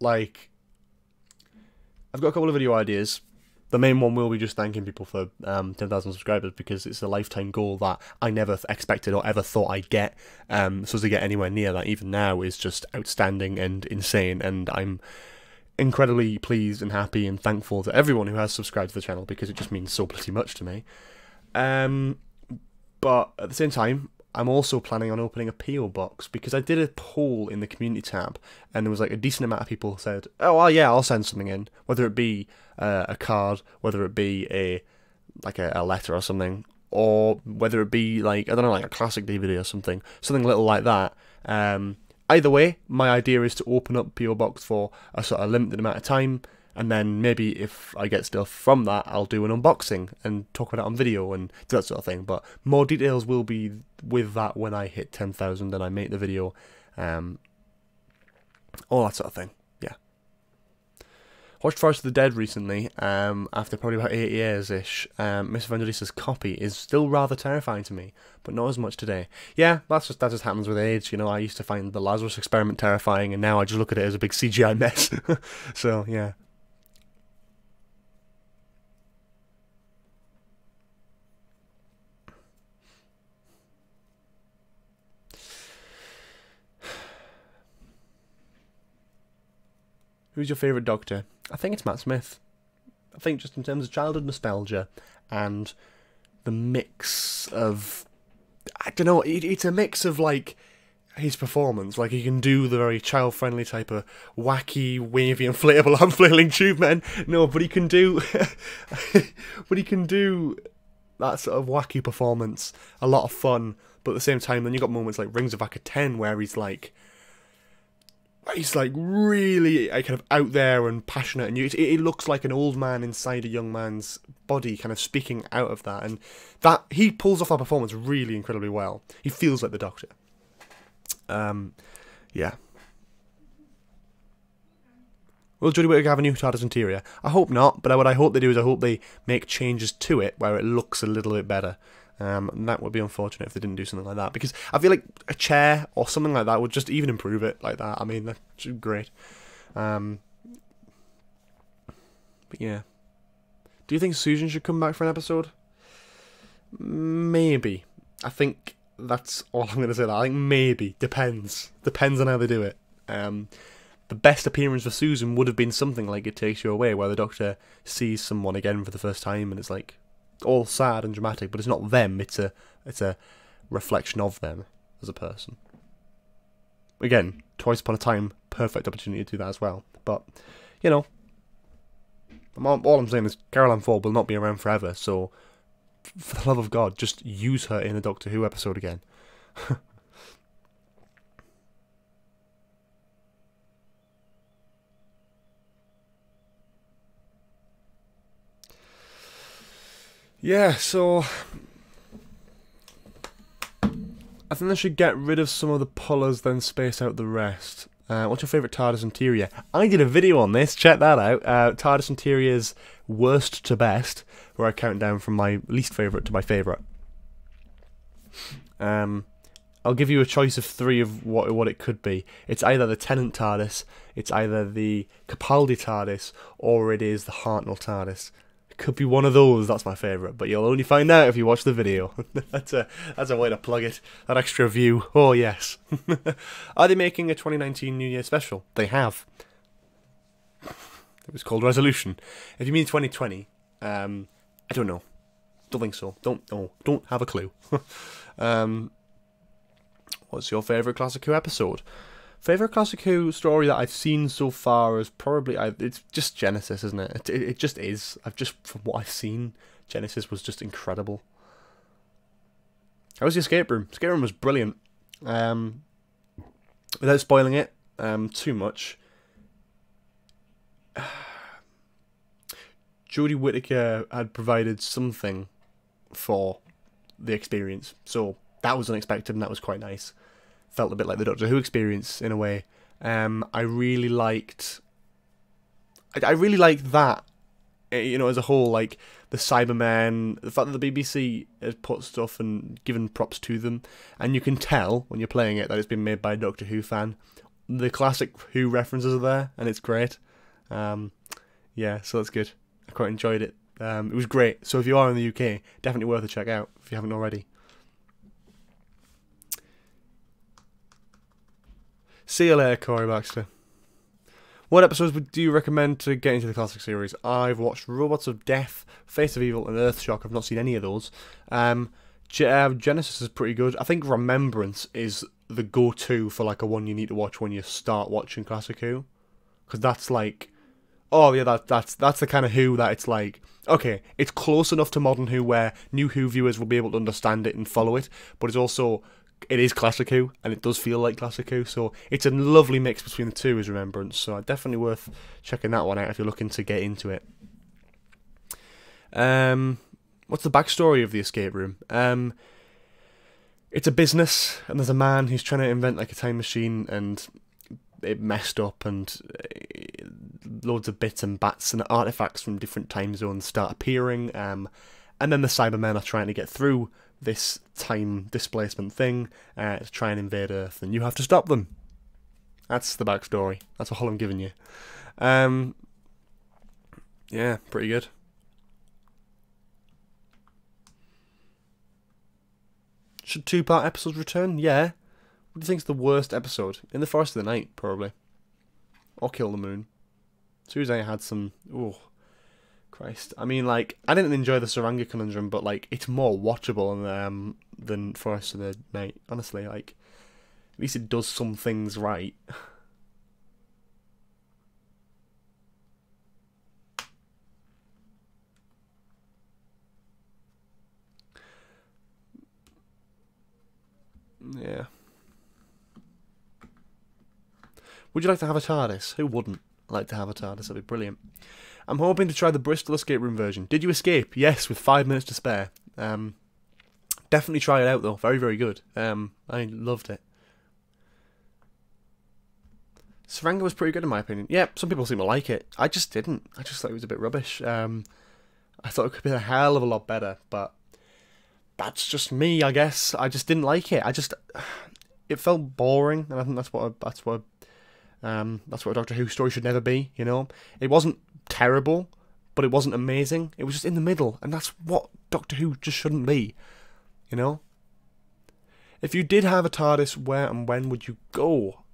like, I've got a couple of video ideas. The main one will be just thanking people for 10,000 subscribers because it's a lifetime goal that I never expected or ever thought I'd get. So to get anywhere near that, even now, is just outstanding and insane. And I'm incredibly pleased and happy and thankful to everyone who has subscribed to the channel because it just means so bloody much to me. But at the same time, I'm also planning on opening a PO box because I did a poll in the community tab and there was like a decent amount of people said, oh well, yeah, I'll send something in, whether it be a card, whether it be a letter or something, or whether it be like, I don't know, like a classic DVD or something little like that. Either way, my idea is to open up PO box for a sort of limited amount of time. And then maybe if I get stuff from that, I'll do an unboxing and talk about it on video and do that sort of thing. But more details will be with that when I hit 10,000 and I make the video. All that sort of thing. Yeah. Watched Forest of the Dead recently, after probably about 8 years-ish. Miss Evangelista's copy is still rather terrifying to me, but not as much today. Yeah, that just happens with age, you know. I used to find the Lazarus Experiment terrifying, and now I just look at it as a big CGI mess. So, yeah. Who's your favourite Doctor? I think it's Matt Smith. I think just in terms of childhood nostalgia and the mix of, I don't know, it's a mix of like his performance. Like, he can do the very child-friendly type of wacky, wavy, inflatable arm flailing tube man. No, but he can do, but he can do that sort of wacky performance, a lot of fun. But at the same time, then you got moments like Rings of Aka 10 where he's like really kind of out there and passionate, and it looks like an old man inside a young man's body, kind of speaking out of that, and that he pulls off that performance really incredibly well. He feels like the Doctor. Yeah. Will Jodie Whittaker have a new TARDIS interior? I hope not, but what I hope they do is I hope they make changes to it where it looks a little bit better. And that would be unfortunate if they didn't do something like that, because I feel like a chair or something like that would just even improve it like that. I mean, that's great. But yeah. Do you think Susan should come back for an episode? Maybe. I think that's all I'm going to say. I think maybe. Depends. Depends on how they do it. The best appearance for Susan would have been something like It Takes You Away, where the Doctor sees someone again for the first time and it's like all sad and dramatic, but it's not them, it's a reflection of them as a person. Again, Twice Upon a Time, perfect opportunity to do that as well. But, you know, all I'm saying is Caroline Ford will not be around forever, so for the love of God, just use her in a Doctor Who episode again. Yeah, so I think they should get rid of some of the pullers, then space out the rest. What's your favourite TARDIS interior? I did a video on this, check that out. TARDIS interiors worst to best, where I count down from my least favourite to my favourite. I'll give you a choice of 3 of what it could be. It's either the Tennant TARDIS, it's either the Capaldi TARDIS, or it is the Hartnell TARDIS. Could be one of those. That's my favourite, but you'll only find out if you watch the video. that's a way to plug it. That extra view. Oh yes. Are they making a 2019 New Year special? They have. It was called Resolution. If you mean 2020, I don't know. Don't think so. Don't know. Don't have a clue. What's your favourite Classic Who episode? Favourite Classic Who story that I've seen so far is probably... it's just Genesis, isn't it? It just is. From what I've seen, Genesis was just incredible. How was the Escape Room? Escape Room was brilliant. Without spoiling it too much, Jodie Whittaker had provided something for the experience. So that was unexpected and that was quite nice. Felt a bit like the Doctor Who experience in a way. I really liked that, you know, as a whole, like the Cybermen, the fact that the BBC has put stuff and given props to them, and you can tell when you're playing it that it's been made by a Doctor Who fan. The classic Who references are there, and it's great. Yeah, so that's good. I quite enjoyed it. It was great. So if you are in the UK, definitely worth a check out if you haven't already. See you later, Corey Baxter. What episodes do you recommend to get into the classic series? I've watched Robots of Death, Face of Evil, and Earthshock. I've not seen any of those. Genesis is pretty good. I think Remembrance is the go-to for like a one you need to watch when you start watching Classic Who, because that's like, oh yeah, that's the kind of Who that it's like, okay, it's close enough to modern Who where new Who viewers will be able to understand it and follow it, but it's also, it is Classic Who, and it does feel like Classic Who, so it's a lovely mix between the two is Remembrance, so definitely worth checking that one out if you're looking to get into it. What's the backstory of the Escape Room? It's a business, and there's a man who's trying to invent like a time machine, and it messed up, and loads of bits and bats and artifacts from different time zones start appearing, and then the Cybermen are trying to get through this time displacement thing to try and invade Earth, and you have to stop them. That's the backstory. That's all I'm giving you. Yeah, pretty good. Should 2-part episodes return? Yeah. What do you think's the worst episode? In the Forest of the Night, probably. Or Kill the Moon. Tuesday had some... Oh, Christ. I mean, like, I didn't enjoy the Saranga Conundrum, but, like, it's more watchable than Forest of the Night. Honestly, like, least it does some things right. Yeah. Would you like to have a TARDIS? Who wouldn't like to have a TARDIS? That'd be brilliant. I'm hoping to try the Bristol escape room version. Did you escape? Yes, with 5 minutes to spare. Definitely try it out though. Very, very good. I loved it. Saranga was pretty good in my opinion. Yeah, some people seem to like it. I just didn't. I just thought it was a bit rubbish. I thought it could be a hell of a lot better, but that's just me, I guess. I just didn't like it. It felt boring, and I think that's what a Doctor Who story should never be. You know, it wasn't terrible, but it wasn't amazing. It was just in the middle, and that's what Doctor Who just shouldn't be. You know, if you did have a TARDIS, where and when would you go?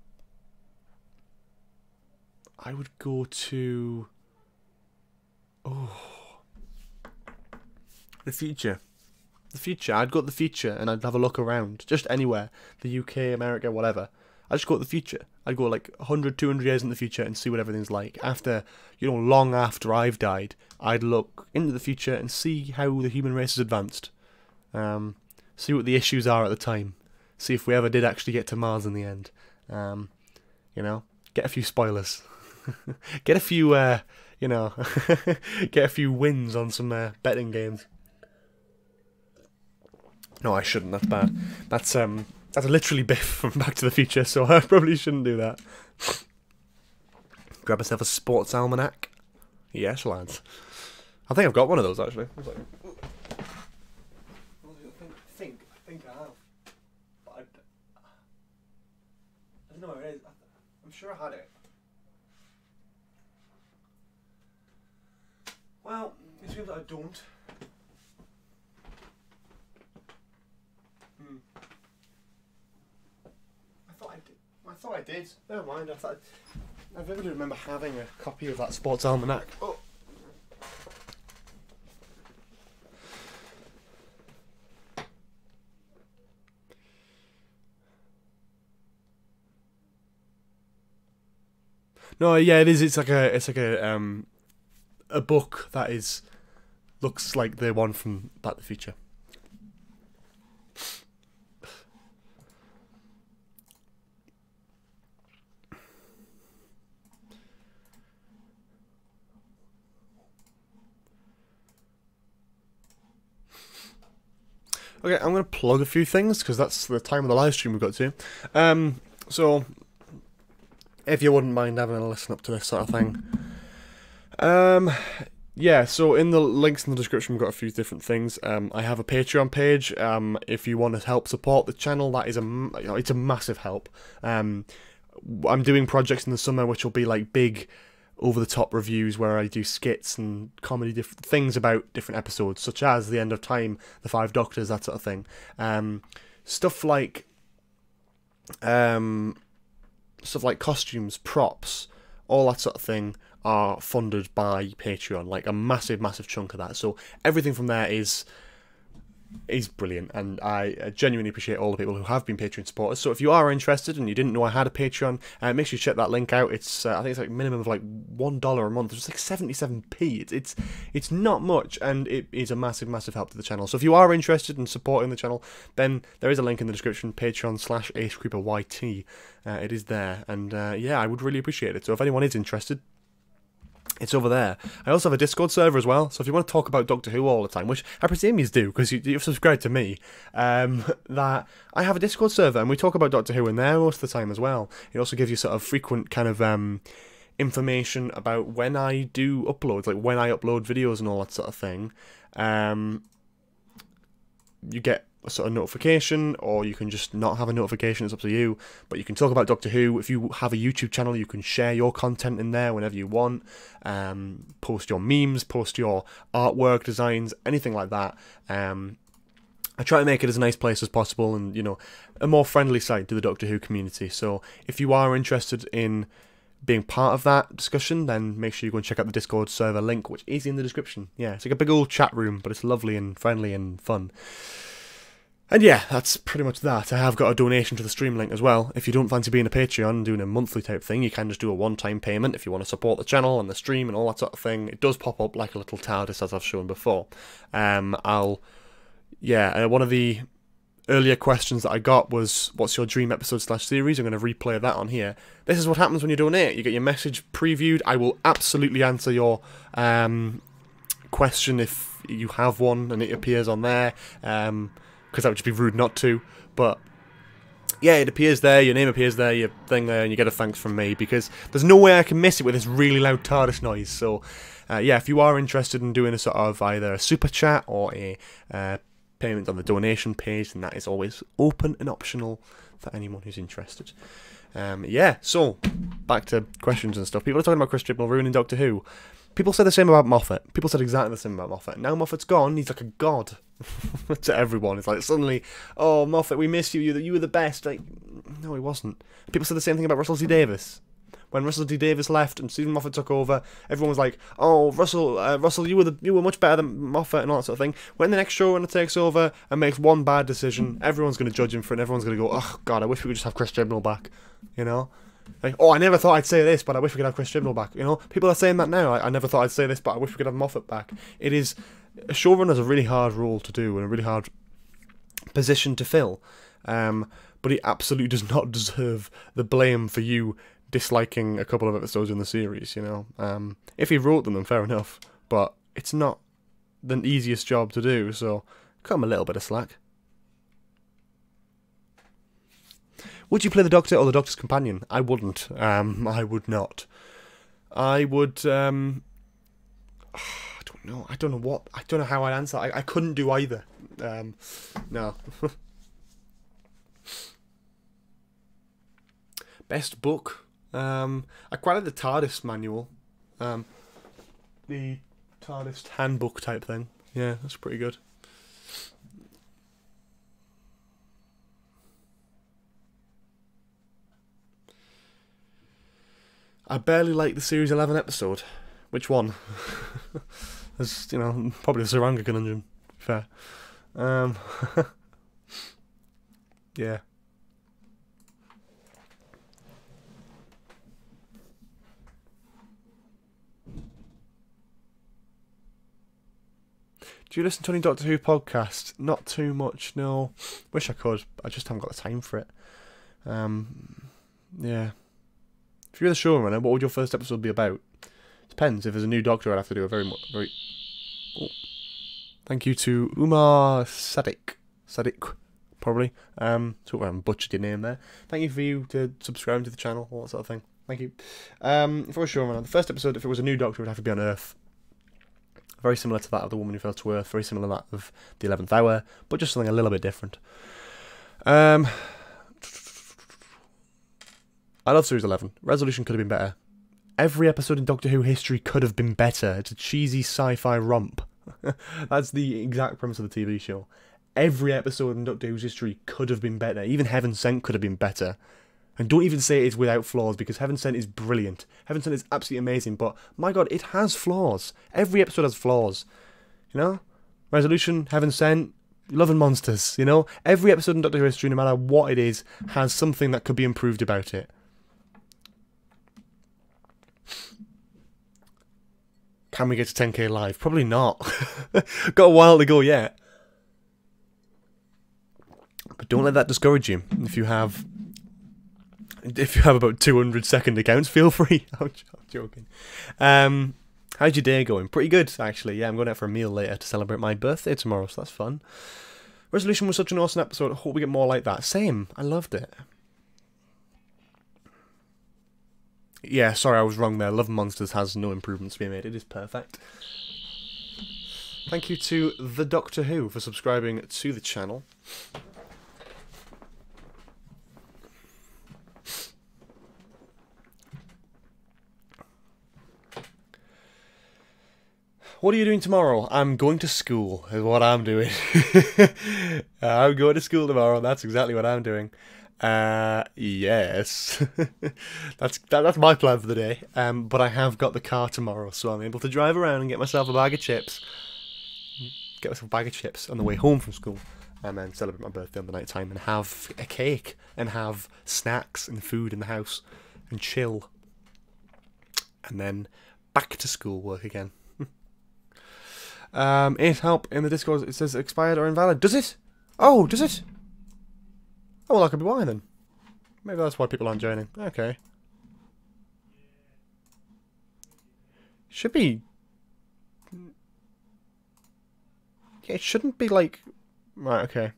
I would go to the future. The future. I'd go to the future and I'd have a look around. Just anywhere. The UK, America, whatever. I'd just go to the future. I'd go like 100, 200 years in the future and see what everything's like. After, long after I've died, I'd look into the future and see how the human race has advanced. See what the issues are at the time. See if we ever did actually get to Mars in the end. Get a few spoilers. Get a few, get a few wins on some betting games. No, I shouldn't. That's bad. That's literally Biff from Back to the Future, so I probably shouldn't do that. Grab myself a sports almanac. Yes, lads. I think I've got one of those actually. I think I have. But I don't know where it is. I'm sure I had it. Well, it seems that I don't. I thought I did. Never mind. I vividly remember having a copy of that sports almanac. Oh. No, yeah, it is. It's like a book that looks like the one from Back to the Future. Okay, I'm going to plug a few things, because that's the time of the live stream we've got to. So, if you wouldn't mind having a listen up to this sort of thing. Yeah, so in the links in the description we've got a few different things. I have a Patreon page. If you want to help support the channel, that is it's a massive help. I'm doing projects in the summer which will be like big over-the-top reviews where I do skits and comedy different things about different episodes, such as The End of Time, The Five Doctors, that sort of thing. Stuff like costumes, props, all that sort of thing are funded by Patreon, like a massive, massive chunk of that. So everything from there is brilliant, and I genuinely appreciate all the people who have been Patreon supporters. So if you are interested and you didn't know I had a Patreon, make sure you check that link out. It's I think it's like minimum of like $1 a month. It's like 77p. It's not much, and it is a massive, massive help to the channel. So if you are interested in supporting the channel, then there is a link in the description, Patreon/AceCreeperYT. It is there, and yeah, I would really appreciate it. So if anyone is interested, it's over there. I also have a Discord server as well, so if you want to talk about Doctor Who all the time, which I presume you do, because you've subscribed to me, that I have a Discord server, and we talk about Doctor Who in there most of the time as well. It also gives you sort of frequent kind of information about when I do uploads, like when I upload videos and all that sort of thing. You get a sort of notification, or you can just not have a notification, it's up to you, but you can talk about Doctor Who. If you have a YouTube channel, you can share your content in there whenever you want, post your memes, post your artwork, designs, anything like that. I try to make it as a nice place as possible, and, you know, a more friendly site to the Doctor Who community. So if you are interested in being part of that discussion, then make sure you go and check out the Discord server link, which is in the description. Yeah, it's like a big old chat room, but it's lovely and friendly and fun. And yeah, that's pretty much that. I have got a donation to the stream link as well. If you don't fancy being a Patreon and doing a monthly type thing, you can just do a one-time payment if you want to support the channel and the stream and all that sort of thing. It does pop up like a little TARDIS, as I've shown before. One of the earlier questions that I got was, what's your dream episode/series? I'm going to replay that on here. This is what happens when you donate. You get your message previewed. I will absolutely answer your question if you have one and it appears on there. Because that would just be rude not to, but yeah, it appears there, your name appears there, your thing there, and you get a thanks from me, because there's no way I can miss it with this really loud TARDIS noise. So yeah, if you are interested in doing a sort of either a super chat or a payment on the donation page, then that is always open and optional for anyone who's interested. Yeah, so back to questions and stuff. People are talking about Chris Chibnall ruining Doctor Who. People said the same about Moffat. People said exactly the same about Moffat. Now Moffat's gone, he's like a god to everyone. It's like suddenly, oh Moffat, we miss you. You were the best. Like, no, he wasn't. People said the same thing about Russell T Davies. When Russell T Davies left and Stephen Moffat took over, everyone was like, "Oh, Russell, you were much better than Moffat," and all that sort of thing. When the next showrunner takes over and makes one bad decision, everyone's going to judge him for it. And everyone's going to go, "Oh God, I wish we could just have Chris Chibnall back," you know. Like, oh, I never thought I'd say this, but I wish we could have Chris Chibnall back. You know, people are saying that now. I never thought I'd say this, but I wish we could have Moffat back. It is, a showrunner's a really hard role to do and a really hard position to fill. But he absolutely does not deserve the blame for you disliking a couple of episodes in the series. You know, if he wrote them, then fair enough. But it's not the easiest job to do, so cut him a little bit of slack. Would you play the Doctor or the Doctor's companion? I wouldn't. I would not. I would. I don't know. I don't know what. I don't know how I'd answer. I couldn't do either. No. Best book. I quite like the TARDIS manual. The TARDIS handbook type thing. Yeah, that's pretty good. I barely like the Series 11 episode. Which one? There's, you know, probably the Saranga conundrum. Fair. Yeah. Do you listen to any Doctor Who podcast? Not too much, no. Wish I could. I just haven't got the time for it. Yeah. If you're the showrunner, what would your first episode be about? Depends. If there's a new Doctor, I'd have to do a very... Oh. Thank you to Umar Sadiq. Sadiq, probably. So I haven't butchered your name there. Thank you for you to subscribe to the channel, all that sort of thing. Thank you. If I was showrunner, the first episode, if it was a new Doctor, it would have to be on Earth. Very similar to that of The Woman Who Fell to Earth. Very similar to that of The 11th Hour. But just something a little bit different. I love Series 11. Resolution could have been better. Every episode in Doctor Who history could have been better. It's a cheesy sci-fi romp. That's the exact premise of the TV show. Every episode in Doctor Who's history could have been better. Even Heaven Sent could have been better. And don't even say it's without flaws, because Heaven Sent is brilliant. Heaven Sent is absolutely amazing, but my god, it has flaws. Every episode has flaws. You know? Resolution, Heaven Sent, Love and Monsters, you know? Every episode in Doctor Who history, no matter what it is, has something that could be improved about it. Can we get to 10k live? Probably not. Got a while to go yet. But don't let that discourage you. If you have about 200-second accounts, feel free. I'm joking. How's your day going? Pretty good, actually. Yeah, I'm going out for a meal later to celebrate my birthday tomorrow, so that's fun. Resolution was such an awesome episode. I hope we get more like that. Same. I loved it. Yeah, sorry, I was wrong there. Love and Monsters has no improvements to be made. It is perfect. Thank you to The Doctor Who for subscribing to the channel. What are you doing tomorrow? I'm going to school, is what I'm doing. I'm going to school tomorrow. That's exactly what I'm doing. Yes. that's my plan for the day. But I have got the car tomorrow, so I'm able to drive around and get myself a bag of chips. Get myself a bag of chips on the way home from school. and then celebrate my birthday on the night time and have a cake and have snacks and food in the house and chill. And then back to schoolwork again. It help in the Discord. It says expired or invalid. Does it? Oh, does it? Oh, well, that could be why then. Maybe that's why people aren't joining. Okay. Should be. Yeah, it shouldn't be like. Right. Okay.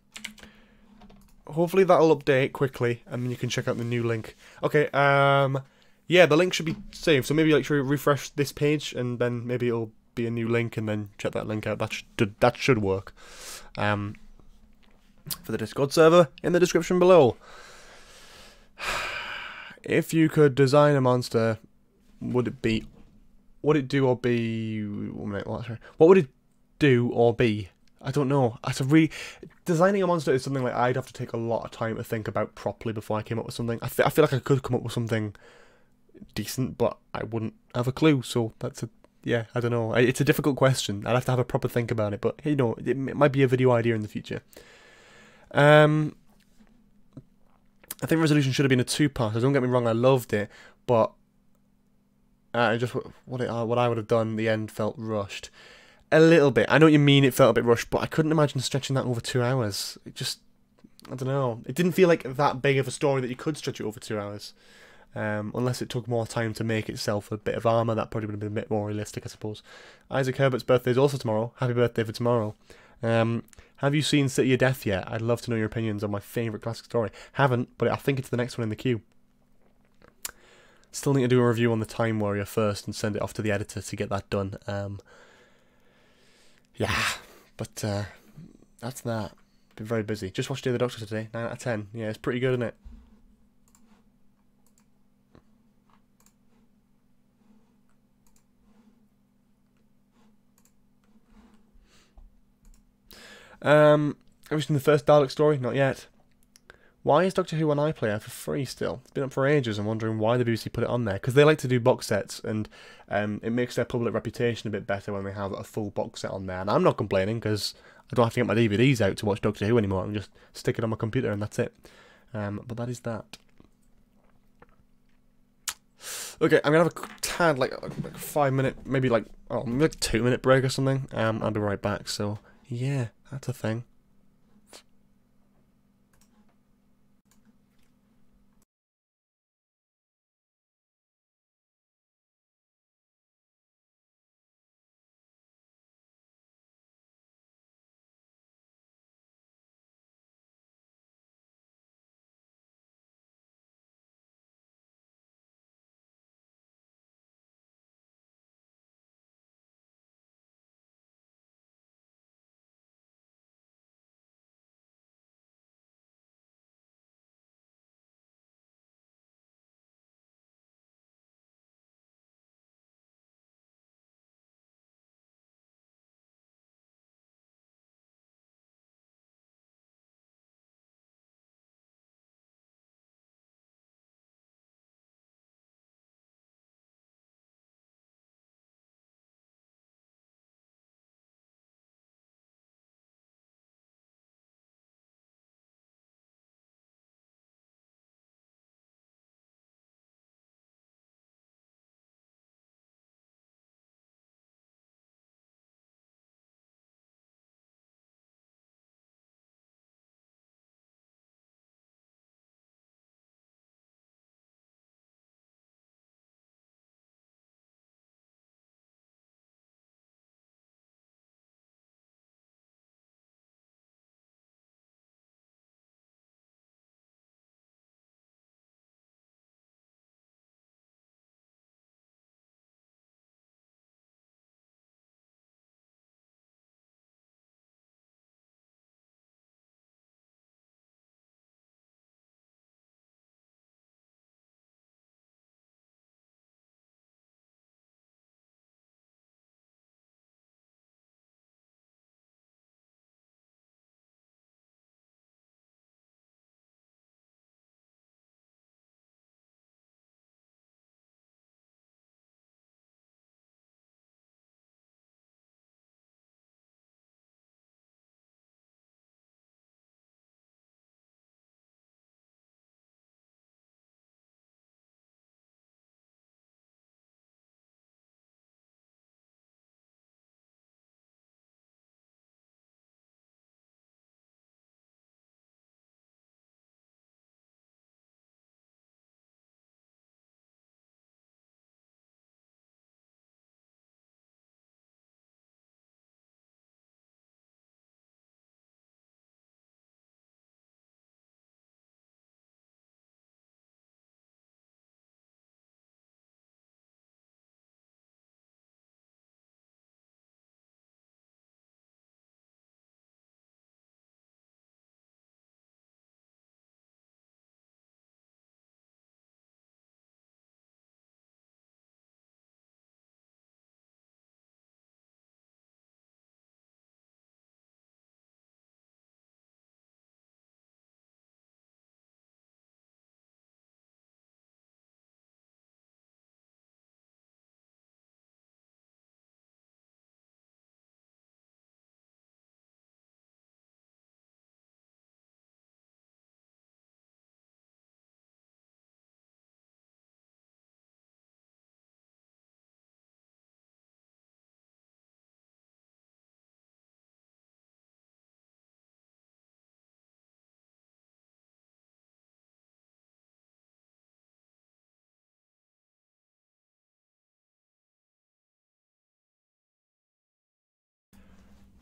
Hopefully that'll update quickly, and then you can check out the new link. Okay. Yeah, the link should be saved. So maybe like should we refresh this page, and then maybe it'll be a new link, and then check that link out. That should work. For the Discord server in the description below. If you could design a monster, would it do or be? What would it do or be? I don't know. Designing a monster is something like I'd have to take a lot of time to think about properly before I came up with something. I feel like I could come up with something decent, but I wouldn't have a clue. So yeah. I don't know. It's a difficult question. I'd have to have a proper think about it. But you know, it might be a video idea in the future. I think Resolution should have been a 2-parter. Don't get me wrong, I loved it, but just what I would have done. The end felt rushed, a little bit. I know what you mean. It felt a bit rushed, but I couldn't imagine stretching that over 2 hours. It just, I don't know. It didn't feel like that big of a story that you could stretch it over 2 hours, unless it took more time to make itself a bit of armor. That probably would have been a bit more realistic, I suppose. Isaac Herbert's birthday is also tomorrow. Happy birthday for tomorrow. Have you seen City of Death yet? I'd love to know your opinions on my favourite classic story. Haven't, but I think it's the next one in the queue. Still need to do a review on the Time Warrior first and send it off to the editor to get that done. Yeah, but that's that. Been very busy. Just watched Day of the Doctor today. 9 out of 10. Yeah, it's pretty good, isn't it? Have you seen the first Dalek story? Not yet. Why is Doctor Who on iPlayer for free still? It's been up for ages. I'm wondering why the BBC put it on there. Because they like to do box sets, and it makes their public reputation a bit better when they have a full box set on there. And I'm not complaining, because I don't have to get my DVDs out to watch Doctor Who anymore. I can just stick it on my computer and that's it. But that is that. Okay, I'm going to have a tad, like a 5-minute, maybe like 2-minute break or something. I'll be right back. So, yeah, that's a thing.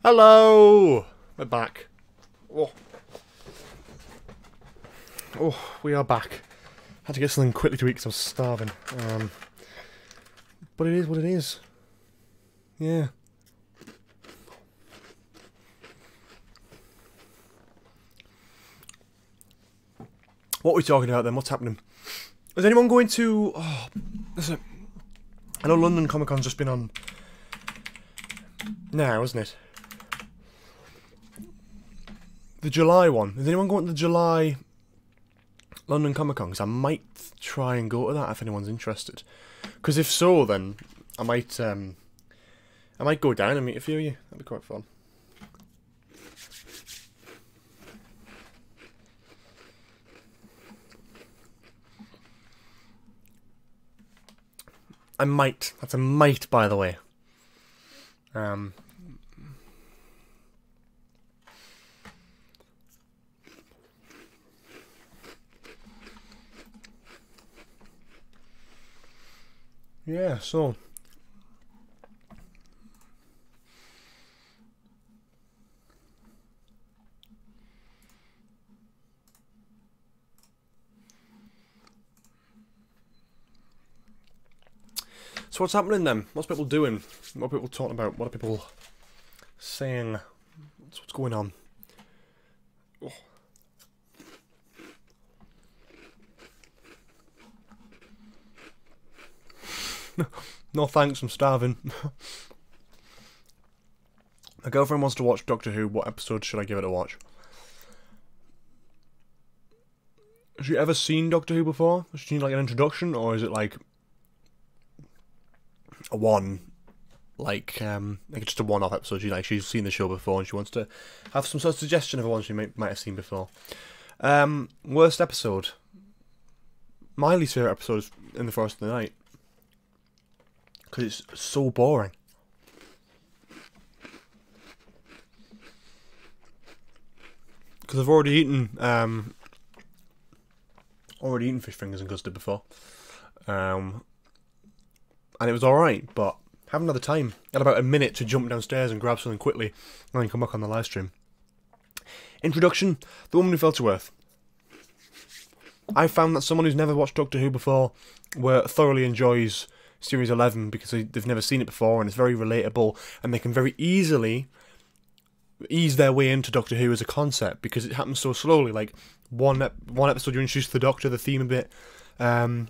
Hello! We're back. Oh. Oh, we are back. Had to get something quickly to eat because I was starving. But it is what it is. Yeah. What are we talking about then? What's happening? Is anyone going to... Oh, listen. I know London Comic Con's just been on now, isn't it? The July one. Is anyone going to the July London Comic Con? Because I might try and go to that if anyone's interested. Because if so, then I might go down and meet a few of you. That'd be quite fun. I might. That's a might, by the way. Yeah, so... So what's happening then? What's people doing? What are people talking about? What are people saying? What's going on? Oh. No thanks, I'm starving. My girlfriend wants to watch Doctor Who. What episode should I give her to watch? Has she ever seen Doctor Who before? Has she seen like an introduction, or is it like a one, like just a one-off episode? She's seen the show before and she wants to have some sort of suggestion of a one she might have seen before. Worst episode. My least favourite episode is In the Forest of the Night. Because it's so boring. Because I've already eaten fish fingers and custard before. And it was alright, but haven't had the time. I had about a minute to jump downstairs and grab something quickly and then come back on the live stream. Introduction, The Woman Who Fell to Earth. I found that someone who's never watched Doctor Who before thoroughly enjoys Series 11 because they've never seen it before and it's very relatable and they can very easily ease their way into Doctor Who as a concept because it happens so slowly. Like one episode you're introduced to the Doctor, the theme a bit, and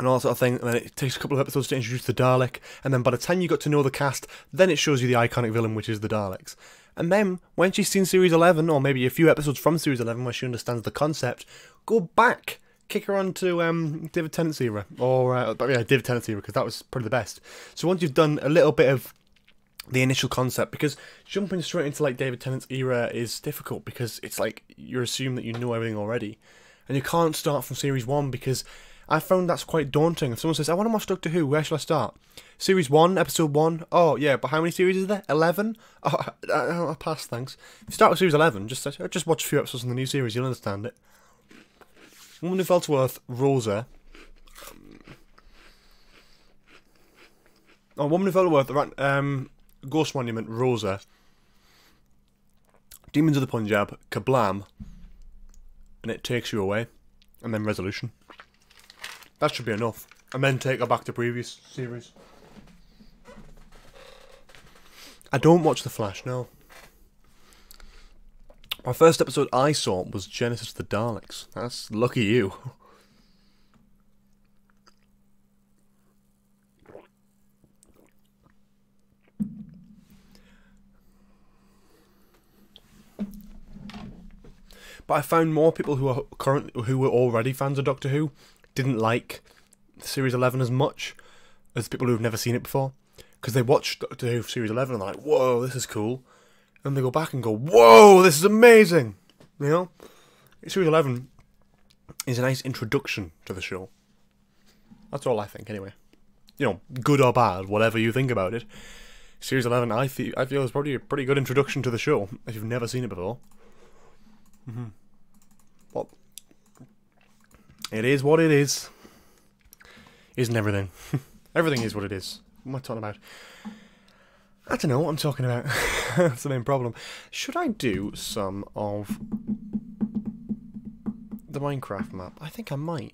all that sort of thing, and then it takes a couple of episodes to introduce the Dalek, and then by the time you got to know the cast, then it shows you the iconic villain, which is the Daleks. And then, when she's seen Series 11, or maybe a few episodes from Series 11 where she understands the concept, go back, kick her on to David Tennant's era, or David Tennant's era, because that was probably the best. So once you've done a little bit of the initial concept, because jumping straight into like David Tennant's era is difficult, because it's like you assume that you know everything already, and you can't start from Series 1, because I found that's quite daunting. If someone says, I want to watch Doctor Who, where should I start? Series 1, Episode 1? Oh, yeah, but how many series is there? 11? Oh, I'll pass, thanks. If you start with Series 11, just watch a few episodes in the new series, you'll understand it. Woman Who Fell to Earth, Rosa. Woman Who Fell to Earth, Ghost Monument, Rosa. Demons of the Punjab, Kablam. And It Takes You Away. And then Resolution. That should be enough. And then take her back to previous series. I don't watch The Flash, no. My first episode I saw was Genesis of the Daleks. That's lucky you. But I found more people who were already fans of Doctor Who didn't like Series 11 as much as people who've never seen it before. Because they watched Doctor Who Series 11 and they're like, whoa, this is cool. And they go back and go, whoa, this is amazing. You know? Series 11 is a nice introduction to the show. That's all I think, anyway. You know, good or bad, whatever you think about it. Series 11, I feel, is probably a pretty good introduction to the show, if you've never seen it before. Well, it is what it is. Isn't everything? Everything is what it is. What am I talking about? I don't know what I'm talking about. That's the main problem. Should I do some of the Minecraft map? I think I might.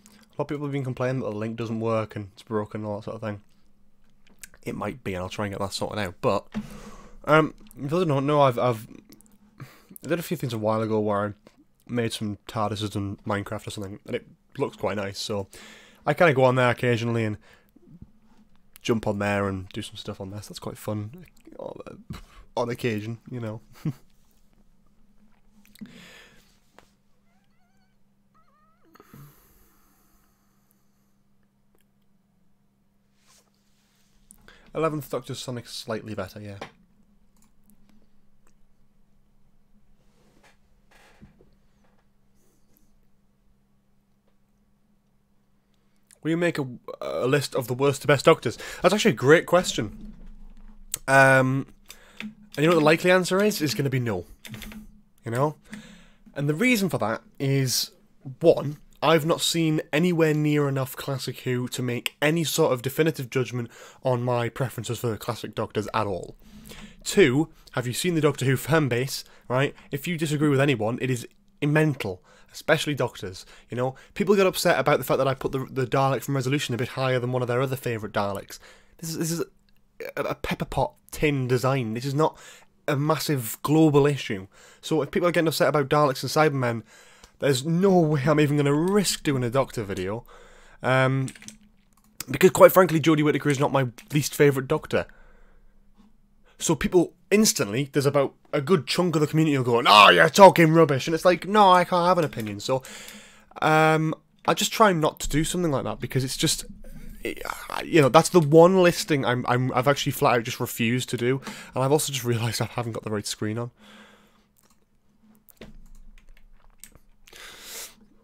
A lot of people have been complaining that the link doesn't work and it's broken and all that sort of thing. It might be, and I'll try and get that sorted out. But if you don't know, I did a few things a while ago where I made some TARDISes in Minecraft or something, and it looks quite nice. So I kind of go on there occasionally and jump on there and do some stuff on there. So that's quite fun on occasion, you know. 11th Doctor Sonic slightly better, yeah. Will you make a list of the worst to best Doctors? That's actually a great question. And you know what the likely answer is? It's going to be no. You know? And the reason for that is, one, I've not seen anywhere near enough Classic Who to make any sort of definitive judgment on my preferences for the Classic Doctors at all. Two, have you seen the Doctor Who fanbase, right? If you disagree with anyone, it is mental. Especially Doctors, you know? People get upset about the fact that I put the Dalek from Resolution a bit higher than one of their other favourite Daleks. This is a pepper pot tin design. This is not a massive global issue. So if people are getting upset about Daleks and Cybermen, there's no way I'm even going to risk doing a Doctor video. Because quite frankly, Jodie Whittaker is not my least favourite Doctor. So people instantly, there's about a good chunk of the community will go, "Oh, you're talking rubbish," and it's like, no, I can't have an opinion. So, I just try not to do something like that because it's just, you know, that's the one listing I've actually flat out just refused to do, and I've also just realised I haven't got the right screen on.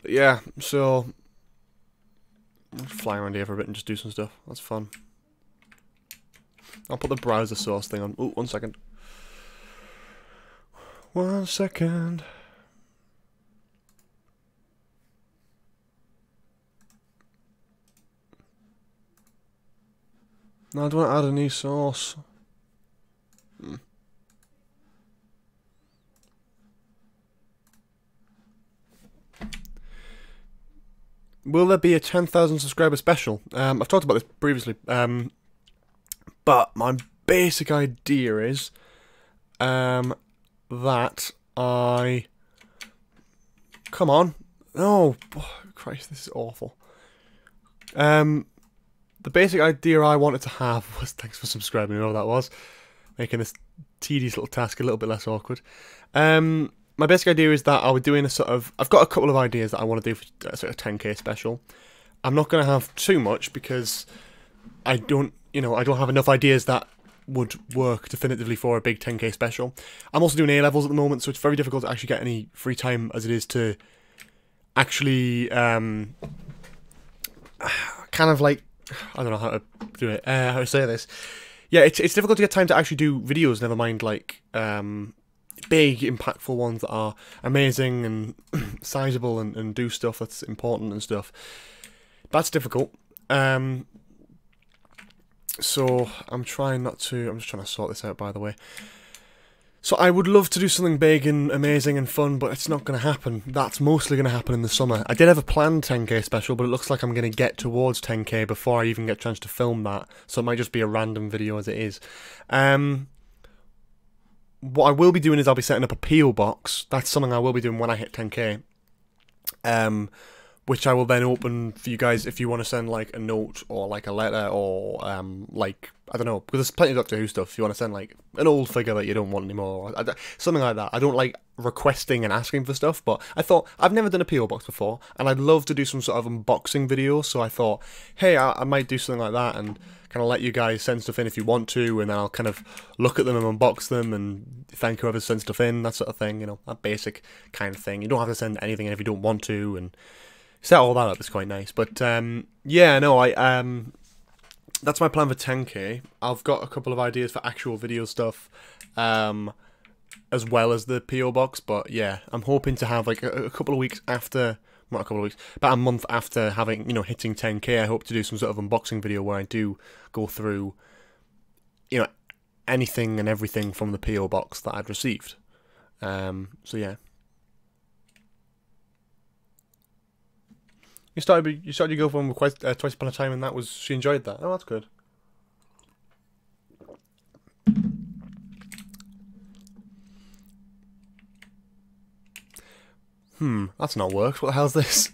But yeah, so I'll fly around here for a bit and just do some stuff. That's fun. I'll put the browser source thing on. Oh, 1 second. 1 second. No, I don't want to add a new source. Will there be a 10,000 subscriber special? I've talked about this previously. But my basic idea is that I... Come on. Oh, Christ, this is awful. The basic idea I wanted to have was... Thanks for subscribing, whoever that was. Making this tedious little task a little bit less awkward. My basic idea is that I would doing a sort of... I've got a couple of ideas that I want to do for a sort of 10k special. I'm not going to have too much because I don't... You know, I don't have enough ideas that would work definitively for a big 10k special. I'm also doing A-levels at the moment, so it's very difficult to actually get any free time as it is to actually kind of like, I don't know how to do it, how to say this. Yeah, it's difficult to get time to actually do videos, never mind like big, impactful ones that are amazing and sizable and do stuff that's important and stuff. That's difficult. So I'm trying not to... I'm just trying to sort this out, by the way. So I would love to do something big and amazing and fun, but it's not going to happen. That's mostly going to happen in the summer. I did have a planned 10k special, but it looks like I'm going to get towards 10k before I even get a chance to film that. So it might just be a random video as it is. What I will be doing is I'll be setting up a PO box. That's something I will be doing when I hit 10k. Which I will then open for you guys if you want to send like a note or like a letter or like, I don't know, because there's plenty of Doctor Who stuff. If you want to send like an old figure that you don't want anymore, or something like that. I don't like requesting and asking for stuff, but I thought, I've never done a PO box before, and I'd love to do some sort of unboxing video, so I thought, hey, I might do something like that and kind of let you guys send stuff in if you want to, and then I'll kind of look at them and unbox them and thank whoever sends stuff in, that sort of thing, you know, that basic kind of thing. You don't have to send anything in if you don't want to, and set all that up is quite nice. But yeah, no, that's my plan for 10k. I've got a couple of ideas for actual video stuff, as well as the PO box. But yeah, I'm hoping to have like a couple of weeks after, not a couple of weeks, about a month after having, you know, hitting 10k. I hope to do some sort of unboxing video where I do go through, you know, anything and everything from the PO box that I'd received. So yeah. You started your girlfriend with Twice Upon a Time, and she enjoyed that. Oh, that's good. That's not worked. What the hell's this?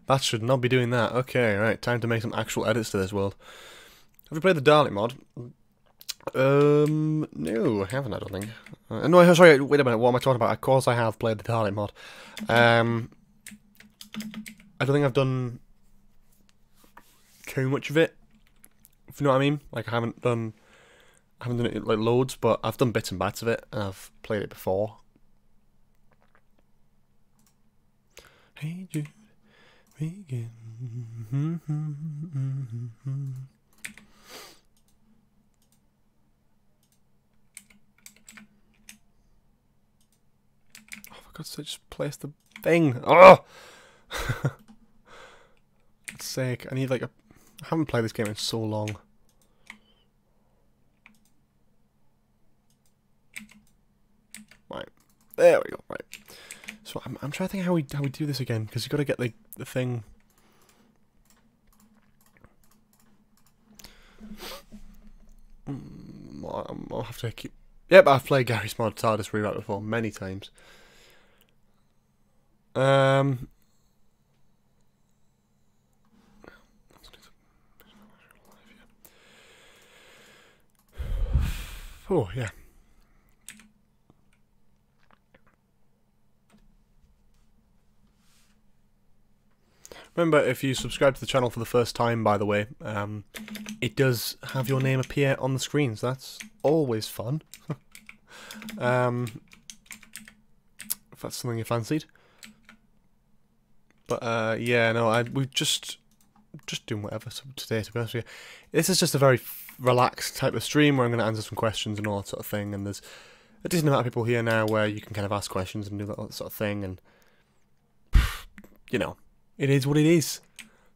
That should not be doing that. Okay, right. Time to make some actual edits to this world. Have you played the Dalek mod? No, I haven't, I don't think. No, sorry, wait a minute, what am I talking about? Of course I have played the Dalek mod. I don't think I've done too much of it, if you know what I mean. Like, I haven't done it, like, loads, but I've done bits and bats of it, and I've played it before. Hey Jude, begin. Oh, for God's sake, just place the thing. Oh! For God's sake, I need like a... I haven't played this game in so long. Right, there we go. Right. So I'm trying to think how we do this again, because you got to get the thing. I'll have to keep. Yep, I've played Gary's mod TARDIS Rewrite before many times. Oh yeah. Remember, if you subscribe to the channel for the first time, by the way, it does have your name appear on the screen, so that's always fun. If that's something you fancied. But yeah, no, we've just doing whatever today, to be honest with you. This is just a very relaxed type of stream where I'm going to answer some questions and all that sort of thing, and there's a decent amount of people here now where you can kind of ask questions and do that sort of thing, and you know, it is what it is.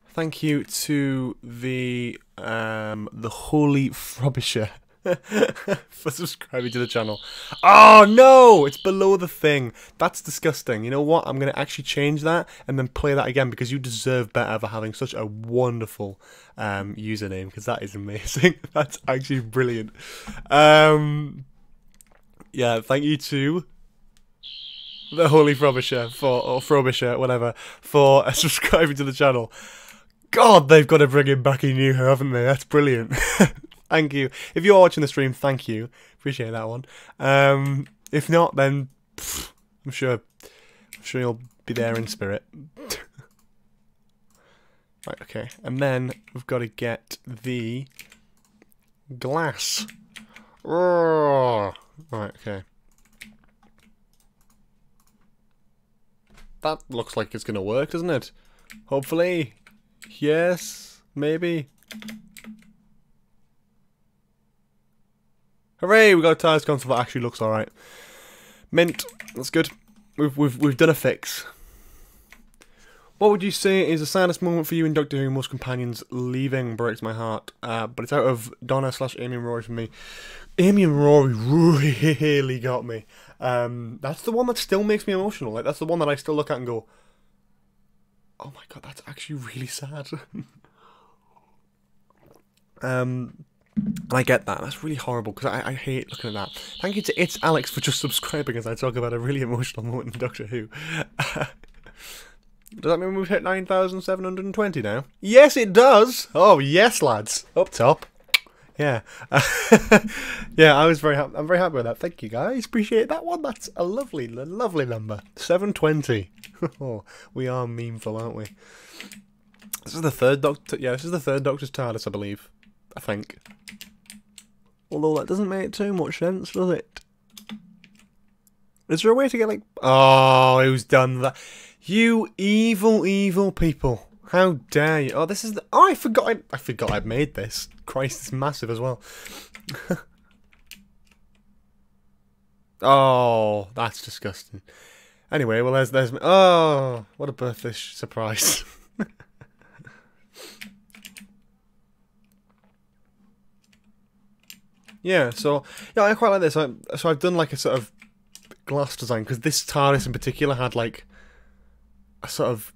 Thank you to the Holy Frobisher for subscribing to the channel. Oh no! It's below the thing. That's disgusting. You know what? I'm going to actually change that and then play that again, because you deserve better for having such a wonderful username, because that is amazing. That's actually brilliant. Yeah, thank you to the Holy Frobisher or Frobisher, whatever, for subscribing to the channel. God, they've got to bring him back in new, haven't they? That's brilliant. Thank you. If you're watching the stream, thank you. Appreciate that one. If not, then I'm sure you'll be there in spirit. Right, okay. And then we've got to get the glass. Right, okay. That looks like it's going to work, doesn't it? Hopefully. Yes, maybe. Hooray! We got a TARDIS console that actually looks alright. Mint. That's good. We've done a fix. What would you say is the saddest moment for you in Doctor Who? Most companions leaving breaks my heart. But it's out of Donna / Amy and Rory for me. Amy and Rory really got me. That's the one that still makes me emotional. Like, that's the one that I still look at and go, oh my god, that's actually really sad. And I get that. That's really horrible, because I hate looking at that. Thank you to It's Alex for just subscribing as I talk about a really emotional moment in Doctor Who. Does that mean we've hit 9,720 now? Yes, it does! Oh, yes, lads. Up top. Yeah. Yeah, I'm very happy with that. Thank you, guys. Appreciate that one. That's a lovely number. 720. Oh, we are memeful, aren't we? This is the third Doctor. Yeah, this is the third Doctor's TARDIS, I believe. I think. Although that doesn't make too much sense, does it? Is there a way to get like... Oh, who's done that? You evil, evil people. How dare you? Oh, this is the... Oh, I forgot I'd made this. Christ, it's massive as well. Oh, that's disgusting. Anyway, well, there's... Oh, what a birthday surprise. Yeah, so yeah, I quite like this. So I've done like a sort of glass design because this TARDIS in particular had like a sort of.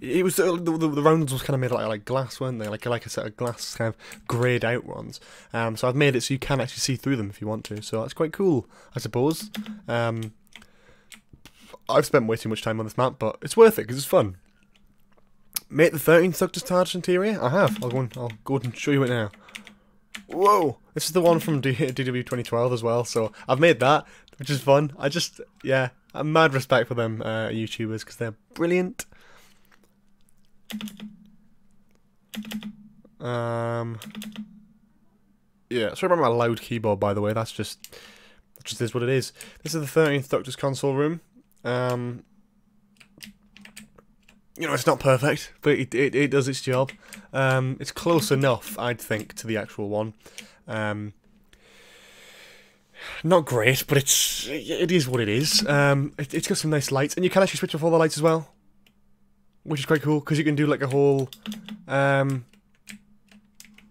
It was the rounds was kind of made like glass, weren't they? Like a sort of glass kind of greyed out ones. So I've made it so you can actually see through them if you want to. So that's quite cool, I suppose. I've spent way too much time on this map, but it's worth it because it's fun. Made the 13th Doctor's TARDIS interior? I have. I'll go and show you it now. Whoa! This is the one from DW 2012 as well, so I've made that, which is fun. Yeah, I'm mad respect for them YouTubers because they're brilliant. Yeah, sorry about my loud keyboard, by the way. That just is what it is. This is the 13th Doctor's console room. You know, it's not perfect, but it does its job. It's close enough, I'd think, to the actual one. Not great, but it is what it is. It's got some nice lights, and you can actually switch off all the lights as well, which is quite cool because you can do like a whole.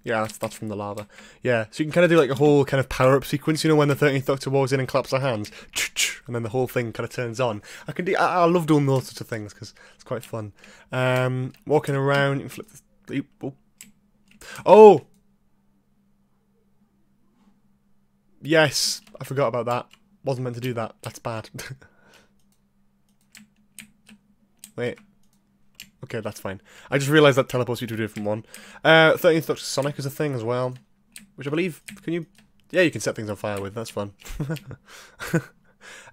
Yeah, that's from the lava. Yeah, so you can kind of do like a whole kind of power-up sequence, you know, when the 13th Doctor walks in and claps her hands, and then the whole thing kind of turns on. I love doing those sorts of things because it's quite fun. Walking around, you can flip the... Oh! Yes, I forgot about that. Wasn't meant to do that. That's bad. Wait. Okay, that's fine. I just realised that teleports you to a different one. 13th Doctor Sonic is a thing as well. Which I believe, can you... Yeah, you can set things on fire with, that's fun.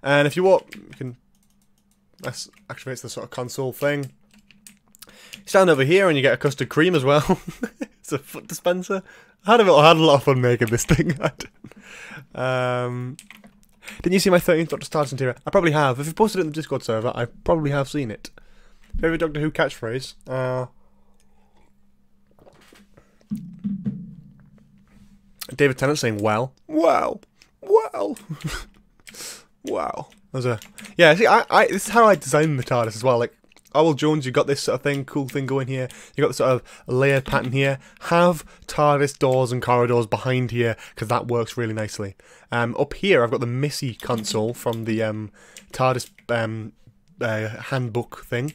And if you walk, you can... That activates the sort of console thing. Stand over here and you get a custard cream as well. It's a foot dispenser. I had a lot of fun making this thing. Didn't you see my 13th Doctor TARDIS interior? I probably have. If you posted it in the Discord server, I probably have seen it. Favourite Doctor Who catchphrase? David Tennant saying, well. Wow. Wow. Wow. Yeah, see, this is how I designed the TARDIS as well. Like, Owl Jones, you got this sort of cool thing going here. You got this sort of layered pattern here. Have TARDIS doors and corridors behind here, because that works really nicely. Up here, I've got the Missy console from the TARDIS handbook thing.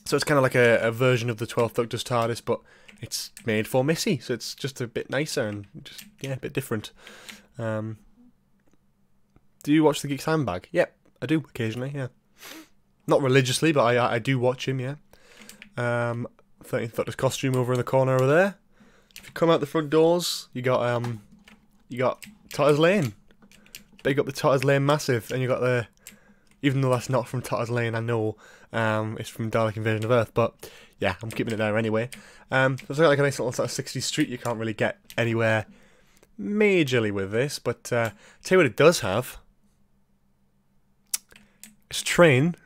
So it's kind of like a version of the 12th Doctor's TARDIS, but it's made for Missy, so it's just a bit nicer and just, yeah, a bit different. Do you watch The Geek's Handbag? Yep, I do occasionally, yeah. Not religiously, but I do watch him, yeah. 13th Doctor's costume over in the corner over there. If you come out the front doors, you got Totter's Lane. Big up the Totter's Lane massive, and you got the... Even though that's not from Totter's Lane, I know it's from Dalek Invasion of Earth, but yeah, I'm keeping it there anyway. It's like a nice little sort of 60s street. You can't really get anywhere majorly with this, but tell you what it does have. It's a train.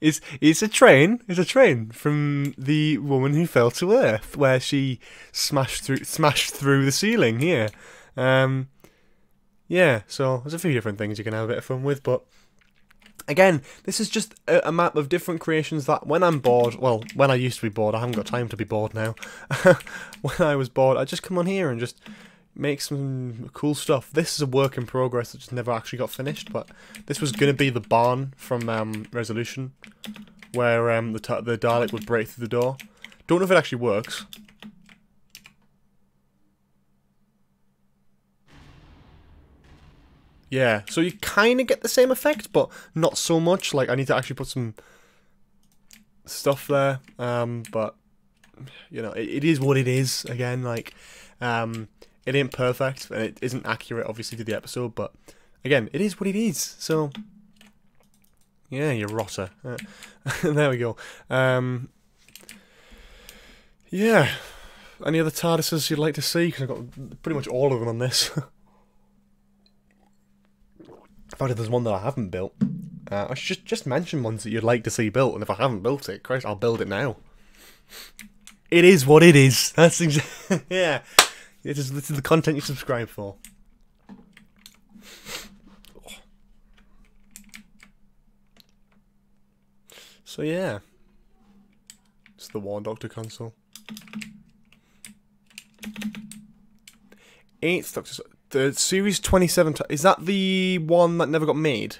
It's a train from the woman who fell to Earth, where she smashed through the ceiling here. Yeah, so there's a few different things you can have a bit of fun with, but again, this is just a map of different creations that when I'm bored, well, when I used to be bored, I haven't got time to be bored now. When I was bored, I'd just come on here and just make some cool stuff. This is a work in progress that just never actually got finished, but this was going to be the barn from Resolution, where the Dalek would break through the door. Don't know if it actually works. Yeah, so you kind of get the same effect, but not so much. Like, I need to actually put some stuff there, but, you know, it is what it is, again, like, it ain't perfect, and it isn't accurate, obviously, to the episode, but, again, it is what it is, so, yeah, you rotter. There we go. Yeah, any other TARDISes you'd like to see? Because I've got pretty much all of them on this. In fact, if there's one that I haven't built, I should just mention ones that you'd like to see built, and if I haven't built it, Christ, I'll build it now. It is what it is. That's yeah. This is the content you subscribe for. So yeah, it's the War Doctor console. 8th Doctor... The Series 27... Is that the one that never got made?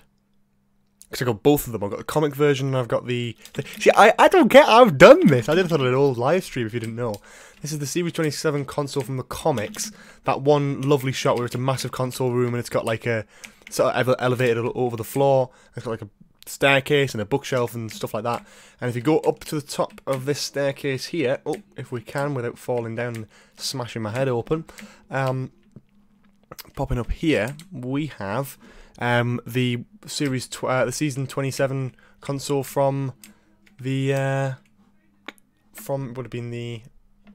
Because I got both of them. I've got the comic version and I've got the... See, I don't get how I've done this. I did it on an old live stream if you didn't know. This is the Series 27 console from the comics. That one lovely shot where it's a massive console room and it's got like a... sort of elevated over the floor. It's got like a staircase and a bookshelf and stuff like that. And if you go up to the top of this staircase here... Oh, if we can without falling down and smashing my head open. Popping up here, we have... the series, the season 27 console from the from would have been the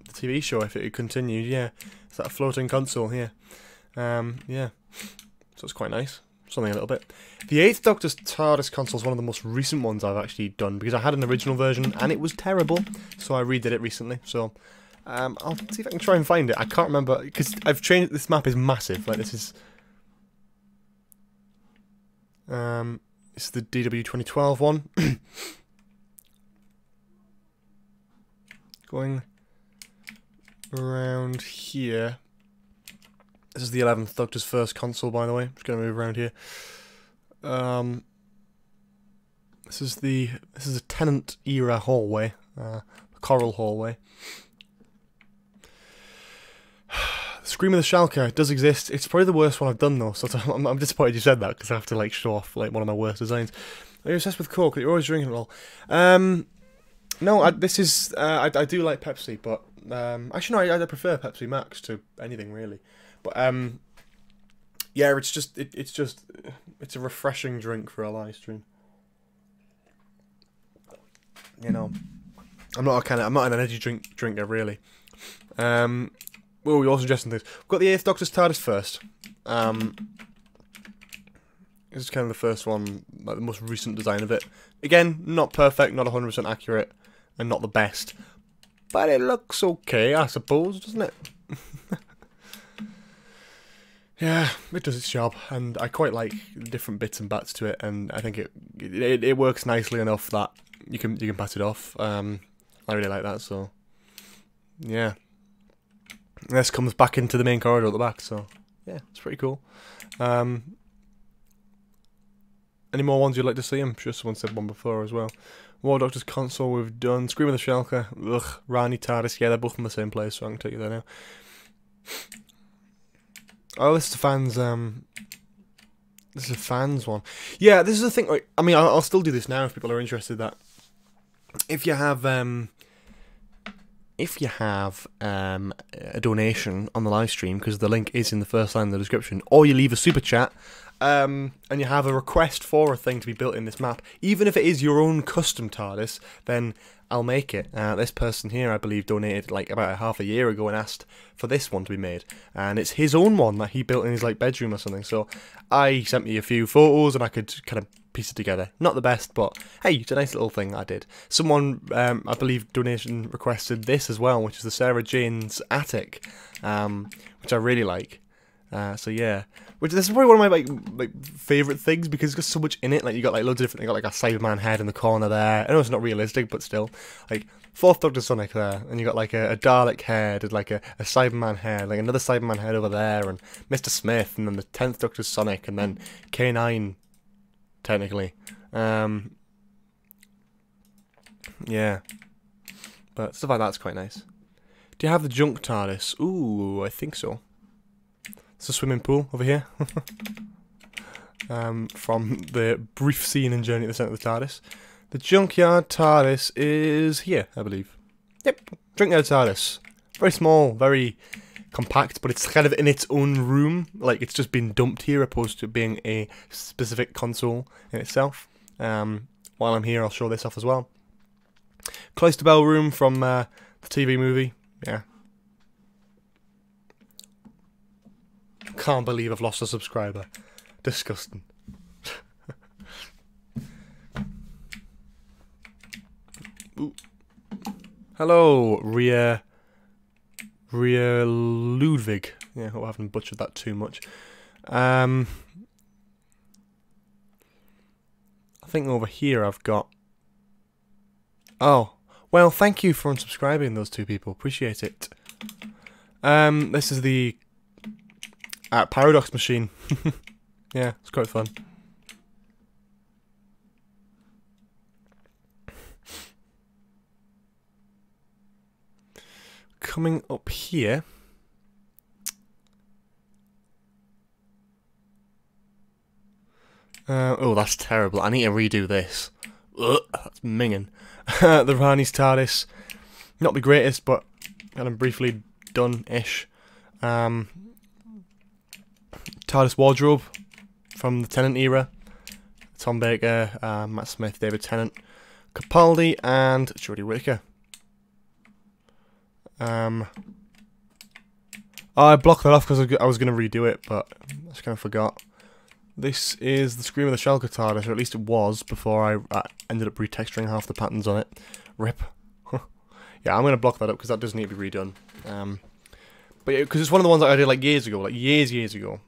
TV show if it had continued. Yeah, it's that floating console here. Yeah, so it's quite nice. Something a little bit. The 8th Doctor's TARDIS console is one of the most recent ones I've actually done because I had an original version and it was terrible, so I redid it recently. So I'll see if I can try and find it. I can't remember because I've changed. This map is massive. Like this is. It's the DW 2012 one. Going around here. This is the 11th Doctor's first console, by the way. I'm just going to move around here. This is a Tennant era hallway, a coral hallway. Scream of the Shalka does exist. It's probably the worst one I've done though, so I'm disappointed you said that because I have to like show off like one of my worst designs. Are you obsessed with Coke? You're always drinking it all. No, I do like Pepsi, but actually no, I prefer Pepsi Max to anything really. But yeah, it's a refreshing drink for a live stream. You know, I'm not an energy drinker really. Well, we're all suggesting things. We've got the 8th Doctor's TARDIS first. This is kind of the first one, like the most recent design of it. Again, not perfect, not 100% accurate, and not the best. But it looks okay, I suppose, doesn't it? Yeah, it does its job, and I quite like different bits and bats to it, and I think it works nicely enough that you can pass it off. I really like that, so yeah. This comes back into the main corridor at the back, so yeah, it's pretty cool. Any more ones you'd like to see? I'm sure someone said one before as well. War Doctor's console we've done. Scream of the Shalka. Ugh. Rani TARDIS. Yeah, they're both from the same place, so I can take you there now. Oh, this is the fans. This is a fans one. Yeah, this is the thing. I mean, I'll still do this now if people are interested. That if you have a donation on the live stream, because the link is in the first line of the description, or you leave a super chat, and you have a request for a thing to be built in this map, even if it is your own custom TARDIS, then I'll make it. This person here, I believe, donated like about half a year ago and asked for this one to be made, and it's his own one that he built in his like bedroom or something. So I sent me a few photos, and I could kind of piece it together. Not the best, but hey, it's a nice little thing I did. Someone, I believe, donation requested this as well, which is the Sarah Jane's attic, which I really like. So yeah, which this is probably one of my like favorite things because it's got so much in it. Like you got like loads of different. You got like a Cyberman head in the corner there. I know it's not realistic, but still, like 4th Doctor Sonic there, and you got like a Dalek head and like a Cyberman head, like another Cyberman head over there, and Mr. Smith, and then the 10th Doctor Sonic, and then K9. Technically, yeah, but stuff like that's quite nice. Do you have the junk TARDIS? Ooh, I think so. It's a swimming pool over here. From the brief scene in Journey to the Centre of the TARDIS. The junkyard TARDIS is here, I believe. Yep, junkyard TARDIS. Very small, very compact, but it's kind of in its own room. Like it's just been dumped here, opposed to being a specific console in itself. While I'm here, I'll show this off as well. Cloister Bell room from the TV movie. Yeah. Can't believe I've lost a subscriber. Disgusting. Ooh. Hello, Ria Ludwig. Yeah, I hope I haven't butchered that too much. I think over here I've got... Oh, well, thank you for unsubscribing those two people. Appreciate it. This is the Paradox Machine. Yeah, it's quite fun. Coming up here. Oh, that's terrible. I need to redo this. Ugh, that's minging. The Rani's TARDIS. Not the greatest, but kind of briefly done-ish. TARDIS wardrobe from the Tennant era. Tom Baker, Matt Smith, David Tennant, Capaldi, and Jodie Whittaker. I blocked that off because I was going to redo it, but I just kind of forgot. This is the Scream of the Shalka TARDIS, or at least it was before I ended up retexturing half the patterns on it. Rip. Yeah, I'm going to block that up because that does need to be redone. But yeah, because it's one of the ones that I did like years ago, years ago.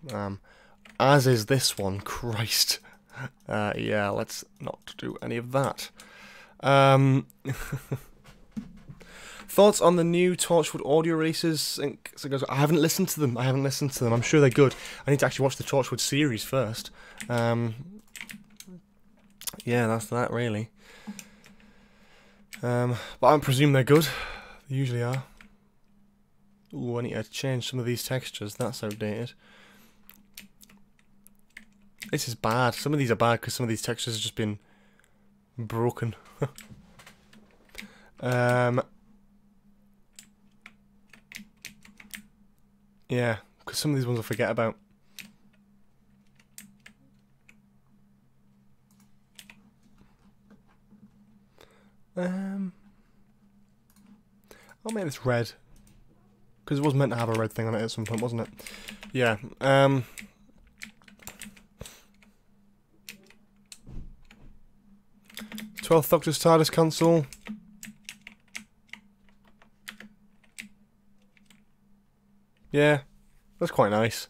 As is this one, Christ. Yeah, let's not do any of that. Thoughts on the new Torchwood audio releases? I haven't listened to them. I'm sure they're good. I need to actually watch the Torchwood series first. Yeah, that's that really. But I presume they're good. They usually are. Ooh, I need to change some of these textures. That's outdated. This is bad. Some of these are bad because some of these textures have just been broken. Yeah, because some of these ones I forget about. I'll make this red. Because it was meant to have a red thing on it at some point, wasn't it? Yeah. 12th Doctor's TARDIS console. Yeah, that's quite nice.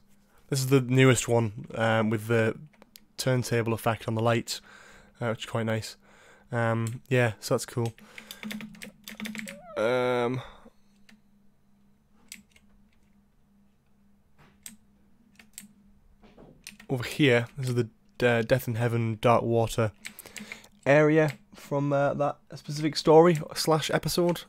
This is the newest one with the turntable effect on the lights, which is quite nice. Yeah, so that's cool. Over here, this is the Death in Heaven Dark Water area from that specific story / episode.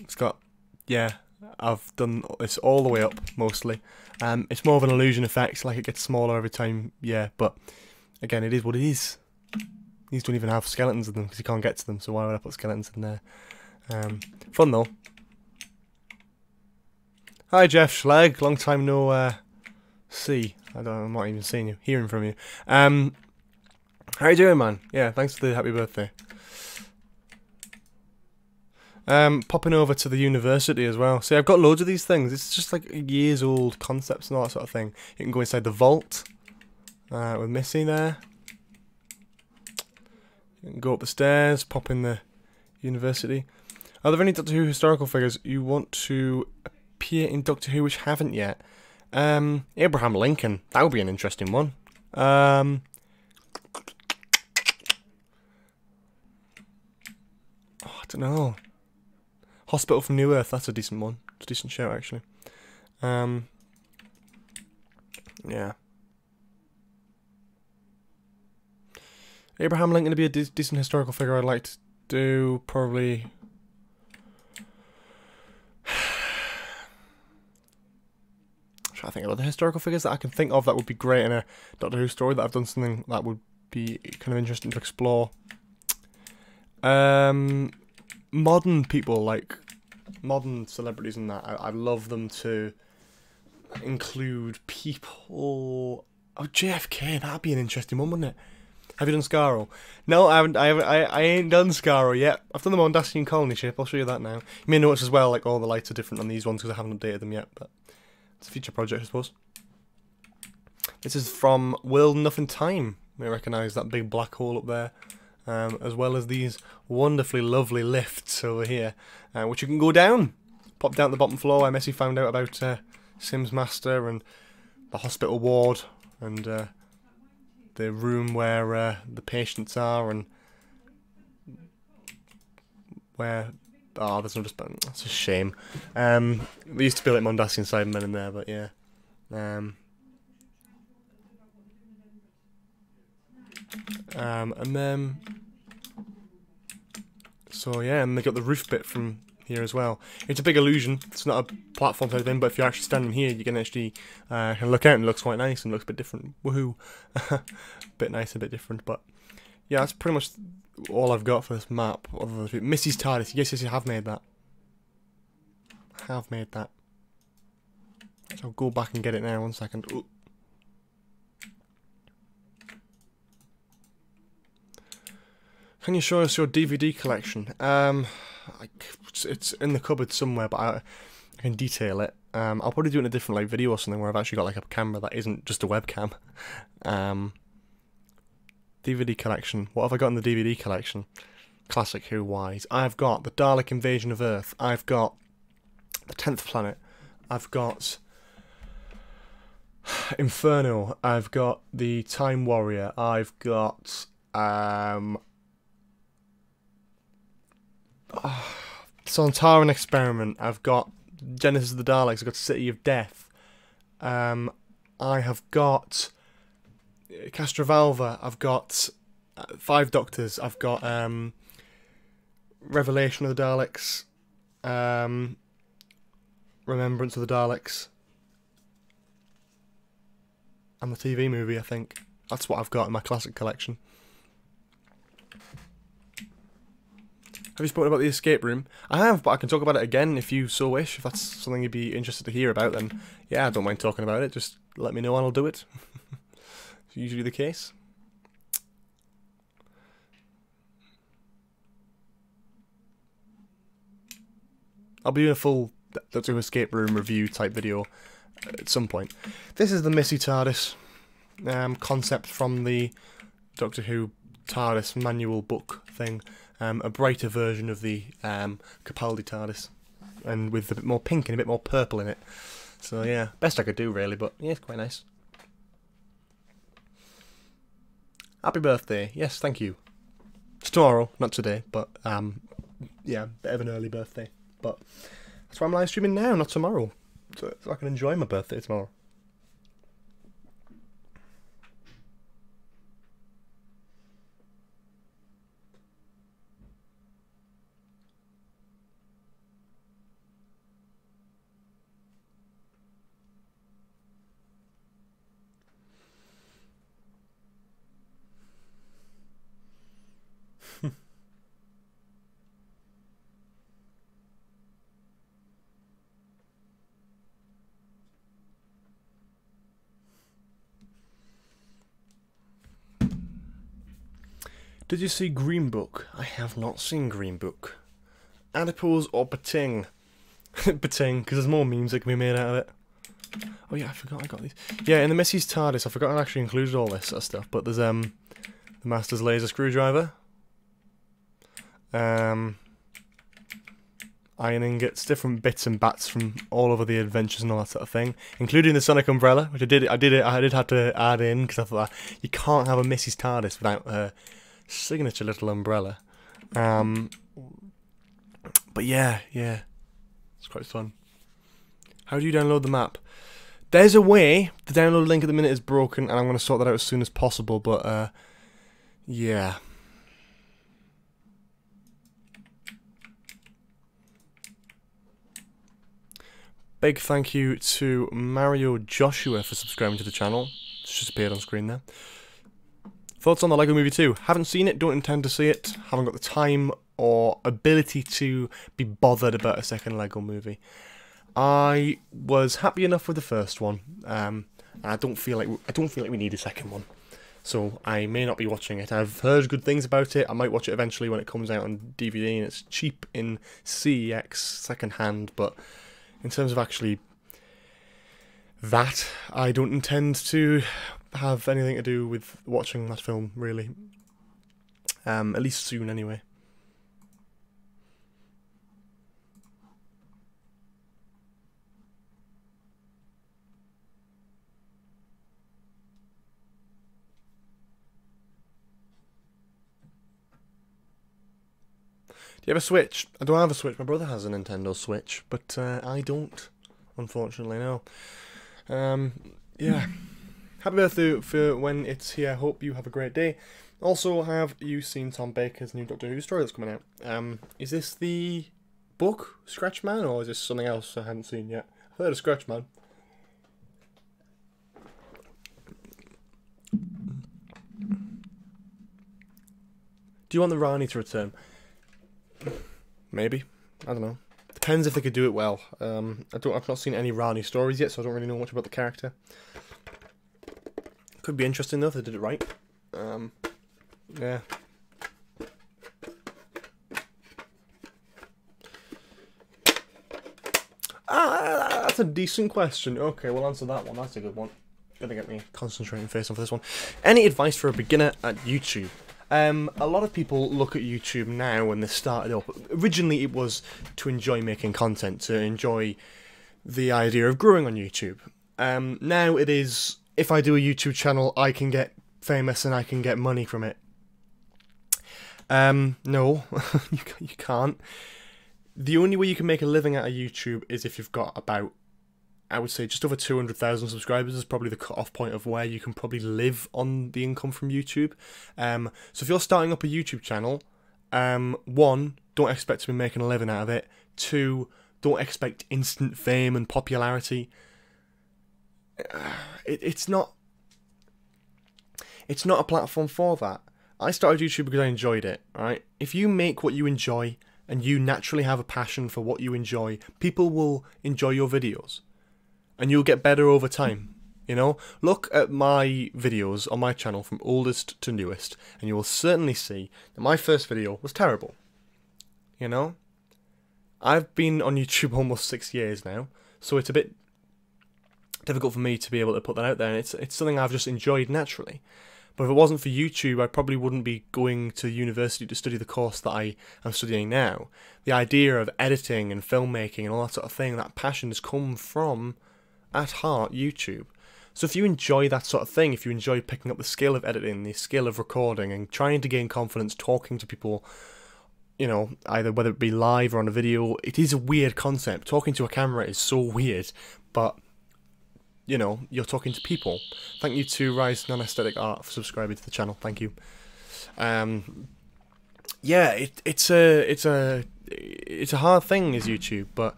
It's got, yeah, I've done this all the way up mostly. It's more of an illusion effect, like it gets smaller every time, yeah, but again, it is what it is. These don't even have skeletons in them because you can't get to them, so why would I put skeletons in there? Fun though. Hi Jeff Schleg, long time no see. I'm not even seeing you, hearing from you. How you doing, man? Yeah, thanks for the happy birthday. Popping over to the university as well. See, I've got loads of these things. It's just like years old concepts and all that sort of thing. You can go inside the vault with Missy there. You can go up the stairs, pop in the university. Are there any Doctor Who historical figures you want to appear in Doctor Who which haven't yet? Abraham Lincoln. That would be an interesting one. I don't know. Hospital from New Earth, that's a decent one. It's a decent show, actually. Yeah. Abraham Lincoln to be a decent historical figure I'd like to do, probably... I'm trying to think of other historical figures that I can think of that would be great in a Doctor Who story, that I've done something that would be kind of interesting to explore. Modern people, like modern celebrities and that, I love them to include people... Oh, JFK, that'd be an interesting one, wouldn't it? Have you done Scarrow? No, I haven't. I ain't done Scarrow yet. I've done them on Dacian Colony ship. I'll show you that now. You may notice as well, like all the lights are different on these ones because I haven't updated them yet. But it's a future project, I suppose. This is from World Nothing Time. You may recognise that big black hole up there, as well as these wonderfully lovely lifts over here, which you can go down. Pop down to the bottom floor. I messy found out about Sims Master and the hospital ward and. The room where the patients are and where Oh, there's no display. That's a shame. There used to be like Mondasian Cybermen in there, but yeah. And then... So yeah, and they got the roof bit from here as well. It's a big illusion. It's not a platform type thing, but if you're actually standing here, you can actually look out and it looks quite nice and looks a bit different. Woohoo! Bit nice, a bit different, but yeah, that's pretty much all I've got for this map. Other than Missy's TARDIS. Yes, I have made that. Have made that. So I'll go back and get it now. 1 second. Ooh. Can you show us your DVD collection? It's in the cupboard somewhere, but I can detail it. I'll probably do it in a different like video or something where I've actually got like a camera that isn't just a webcam. DVD collection. What have I got in the DVD collection? Classic Who wise. I've got the Dalek Invasion of Earth. I've got the 10th Planet. I've got Inferno. I've got the Time Warrior. I've got Sontaran Experiment. I've got Genesis of the Daleks. I've got City of Death. I have got Castrovalva. I've got Five Doctors. I've got Revelation of the Daleks. Remembrance of the Daleks. And the TV movie, I think. That's what I've got in my classic collection. Have you spoken about the escape room? I have, but I can talk about it again if you so wish. If that's something you'd be interested to hear about, then yeah, I don't mind talking about it. Just let me know and I'll do it. It's usually the case. I'll be doing a full Doctor Who escape room review type video at some point. This is the Missy TARDIS concept from the Doctor Who TARDIS manual book thing. A brighter version of the Capaldi TARDIS, and with a bit more pink and a bit more purple in it. So yeah, best I could do really, but yeah, it's quite nice. Happy birthday. Yes, thank you. It's tomorrow, not today, but yeah, bit of an early birthday. But that's why I'm live streaming now, not tomorrow. So I can enjoy my birthday tomorrow. Did you see Green Book? I have not seen Green Book. Adipose or Pating? Pating, because there's more memes that can be made out of it. Oh yeah, I forgot I got these. Yeah, in the Missy's TARDIS, I forgot I actually included all this sort of stuff, but there's the Master's laser screwdriver. Iron ingots, different bits and bats from all over the adventures and all that sort of thing, including the Sonic umbrella, which I did have to add in because I thought you can't have a Missy's TARDIS without her signature little umbrella. But yeah, it's quite fun. How do you download the map? There's a way. The download link at the minute is broken, and I'm going to sort that out as soon as possible. But yeah. Big thank you to Mario Joshua for subscribing to the channel. It's just appeared on screen there. Thoughts on the LEGO Movie 2? Haven't seen it, don't intend to see it. Haven't got the time or ability to be bothered about a second LEGO movie. I was happy enough with the first one. I don't feel like we need a second one. So I may not be watching it. I've heard good things about it. I might watch it eventually when it comes out on DVD and it's cheap in CEX second hand, but in terms of actually that, I don't intend to have anything to do with watching that film, really. At least soon, anyway. you have a Switch? I don't have a Switch. My brother has a Nintendo Switch, but I don't, unfortunately, no. Yeah. Happy birthday for when it's here. Hope you have a great day. Also, have you seen Tom Baker's new Doctor Who story that's coming out? Is this the book, Scratchman, or is this something else I haven't seen yet? I've heard of Scratchman. Do you want the Rani to return? Maybe. I don't know. Depends if they could do it well. I've not seen any Rani stories yet, so I don't really know much about the character. Could be interesting though if they did it right. Yeah. That's a decent question. Okay, we'll answer that one. That's a good one. Gonna get me concentrating face on for this one. Any advice for a beginner at YouTube? A lot of people look at YouTube now when they started up. Originally, it was to enjoy making content, to enjoy the idea of growing on YouTube. Now it is, if I do a YouTube channel, I can get famous and I can get money from it. No, you can't. The only way you can make a living out of YouTube is if you've got about, I would say, just over 200,000 subscribers is probably the cut-off point of where you can probably live on the income from YouTube. So if you're starting up a YouTube channel, one, don't expect to be making a living out of it. Two, don't expect instant fame and popularity. It's not a platform for that. I started YouTube because I enjoyed it, right? If you make what you enjoy and you naturally have a passion for what you enjoy, people will enjoy your videos. And you'll get better over time, you know? Look at my videos on my channel from oldest to newest, and you will certainly see that my first video was terrible, you know? I've been on YouTube almost 6 years now, so it's a bit difficult for me to be able to put that out there, and it's something I've just enjoyed naturally. But if it wasn't for YouTube, I probably wouldn't be going to university to study the course that I am studying now. The idea of editing and filmmaking and all that sort of thing, that passion has come from, at heart, YouTube. So if you enjoy that sort of thing, if you enjoy picking up the skill of editing, the skill of recording, and trying to gain confidence talking to people, you know, either whether it be live or on a video, it is a weird concept. Talking to a camera is so weird, but you know, you're talking to people. Thank you to Rise Non-Aesthetic Art for subscribing to the channel. Thank you. Yeah, it's a hard thing, is YouTube, but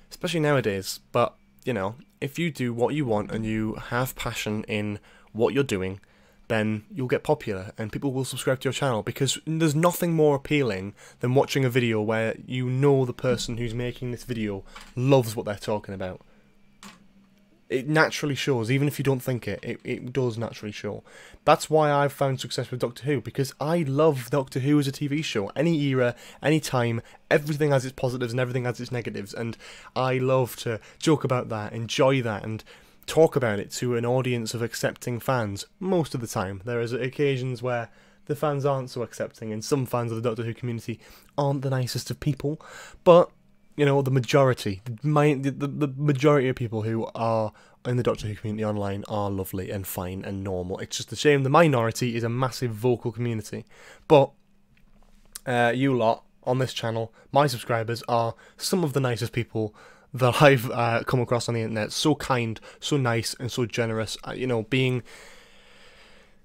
especially nowadays. But you know, if you do what you want and you have passion in what you're doing, then you'll get popular and people will subscribe to your channel, because there's nothing more appealing than watching a video where you know the person who's making this video loves what they're talking about. It naturally shows, even if you don't think it, it does naturally show. That's why I've found success with Doctor Who, because I love Doctor Who as a TV show. Any era, any time, everything has its positives and everything has its negatives, and I love to joke about that, enjoy that, and talk about it to an audience of accepting fans. Most of the time. There is occasions where the fans aren't so accepting, and some fans of the Doctor Who community aren't the nicest of people, but you know, the majority, the majority of people who are in the Doctor Who community online are lovely and fine and normal. It's just a shame the minority is a massive vocal community. But you lot on this channel, my subscribers, are some of the nicest people that I've come across on the internet. So kind, so nice, and so generous. You know, being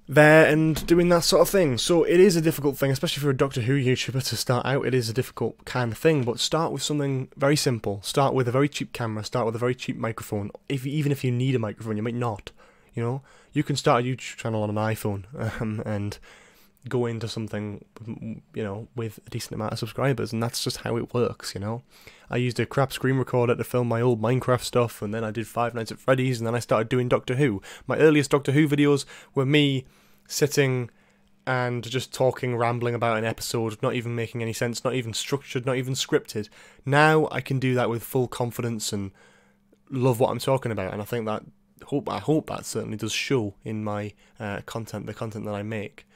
there and doing that sort of thing. So it is a difficult thing, especially for a Doctor Who YouTuber to start out. It is a difficult kind of thing, but start with something very simple. Start with a very cheap camera, start with a very cheap microphone. Even if you need a microphone, you might not, you know? You can start a YouTube channel on an iPhone and go into something, you know, with a decent amount of subscribers, and that's just how it works, you know? I used a crap screen recorder to film my old Minecraft stuff, and then I did Five Nights at Freddy's, and then I started doing Doctor Who. My earliest Doctor Who videos were me sitting and just talking, rambling about an episode, not even making any sense, not even structured, not even scripted. Now I can do that with full confidence and love what I'm talking about, and I think that, I hope that certainly does show in my content, the content that I make.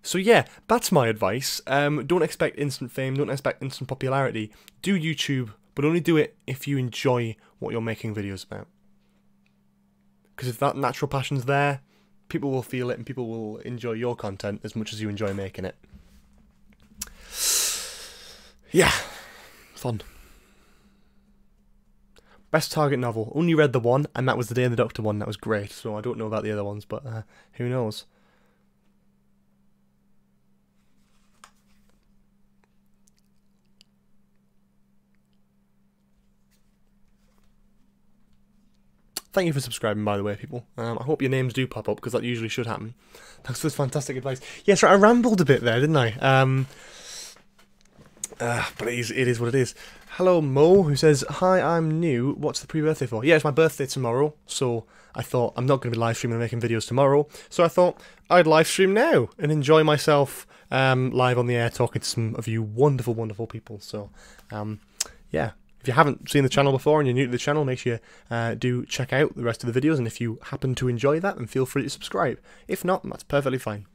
So yeah, that's my advice. Don't expect instant fame, don't expect instant popularity. Do YouTube, but only do it if you enjoy what you're making videos about. Because if that natural passion's there, people will feel it and people will enjoy your content as much as you enjoy making it. Yeah, fun. Best Target novel. Only read the one, and that was the Day of the Doctor one. That was great. So I don't know about the other ones, but who knows? Thank you for subscribing, by the way, people. I hope your names do pop up, because that usually should happen. Thanks for this fantastic advice. Yes, right, I rambled a bit there, didn't I? But it is what it is. Hello, Mo, who says, "Hi, I'm new. What's the pre-birthday for?" Yeah, it's my birthday tomorrow, so I thought I'm not going to be live streaming and making videos tomorrow. So I thought I'd live stream now and enjoy myself live on the air talking to some of you wonderful, wonderful people. So, yeah. If you haven't seen the channel before and you're new to the channel, make sure you do check out the rest of the videos. And if you happen to enjoy that, then feel free to subscribe. If not, that's perfectly fine.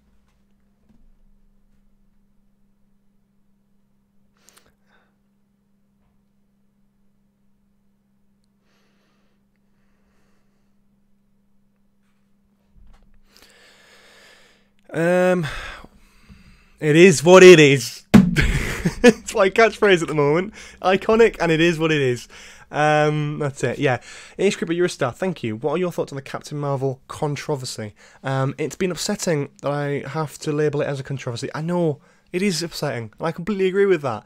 It is what it is. It's my catchphrase at the moment. Iconic, and it is what it is. That's it, yeah. H. Creeper, you're a star. Thank you. What are your thoughts on the Captain Marvel controversy? It's been upsetting that I have to label it as a controversy. I know, it is upsetting, and I completely agree with that.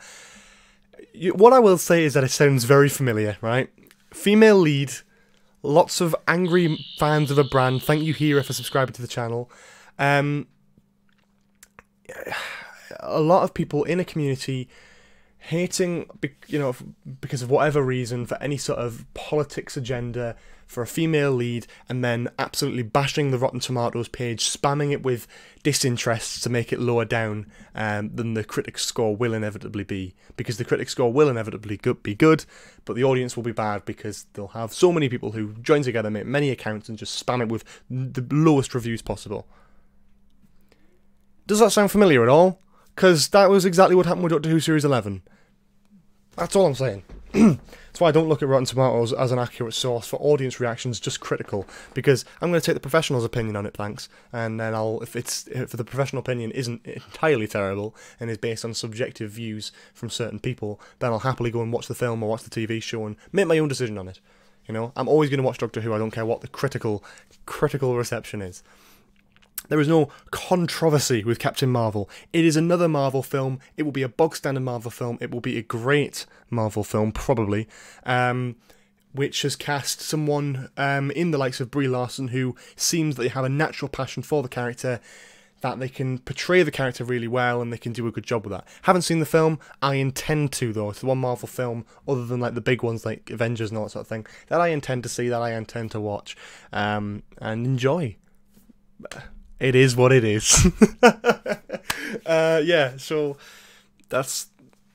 What I will say is that it sounds very familiar, right? Female lead, lots of angry fans of a brand. Thank you, Hera, for subscribing to the channel. A lot of people in a community hating, because of whatever reason, for any sort of politics agenda, for a female lead, and then absolutely bashing the Rotten Tomatoes page, spamming it with disinterest to make it lower down than the critics' score will inevitably be. Because the critics' score will inevitably be good, but the audience will be bad because they'll have so many people who join together, make many accounts, and just spam it with the lowest reviews possible. Does that sound familiar at all? Because that was exactly what happened with Doctor Who Series 11. That's all I'm saying. That's why I don't look at Rotten Tomatoes as an accurate source for audience reactions, just critical. Because I'm going to take the professional's opinion on it, thanks. And then if the professional opinion isn't entirely terrible and is based on subjective views from certain people, then I'll happily go and watch the film or watch the TV show and make my own decision on it. You know, I'm always going to watch Doctor Who. I don't care what the critical reception is. There is no controversy with Captain Marvel. It is another Marvel film. It will be a bog-standard Marvel film. It will be a great Marvel film, probably, which has cast someone in the likes of Brie Larson who seems that they have a natural passion for the character, that they can portray the character really well, and they can do a good job with that. Haven't seen the film. I intend to, though. It's the one Marvel film, other than like the big ones like Avengers and all that sort of thing, that I intend to see, that I intend to watch, and enjoy. It is what it is. Yeah, so that's,